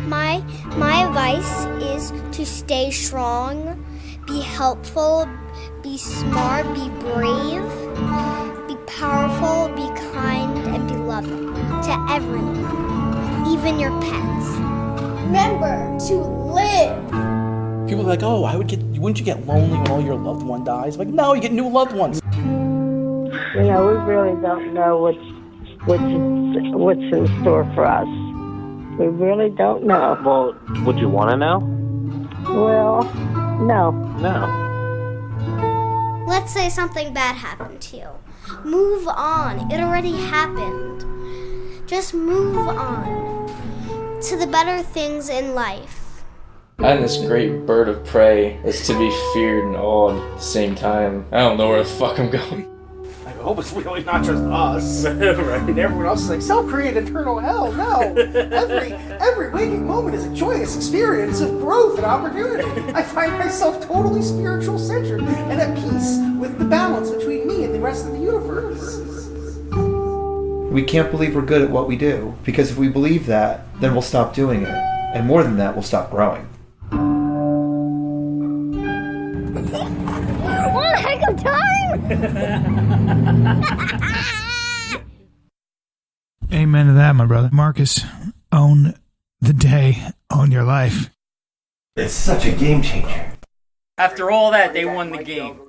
My advice is to stay strong, be helpful, be smart, be brave, be powerful, be kind, and be loving to everyone, even your pets. Remember to live. People are like, oh, wouldn't you get lonely when all your loved one dies? Like, no, you get new loved ones. We really don't know what's in store for us. We really don't know. Well, would you want to know? Well, no. Let's say something bad happened to you. Move on. It already happened. Just move on to the better things in life. I'm this great bird of prey that's to be feared and awed at the same time. I don't know where the fuck I'm going. I hope it's really not just us. Right? And everyone else is like, self-created eternal hell. No. Every waking moment is a joyous experience of growth and opportunity. I find myself totally spiritual centered and at peace with the balance between me and the rest of the universe. We can't believe we're good at what we do, because if we believe that, then we'll stop doing it. And more than that, we'll stop growing. What a heck of time! Amen to that, my brother. Marcus, own the day, own your life. It's such a game changer. After all that, they won the game.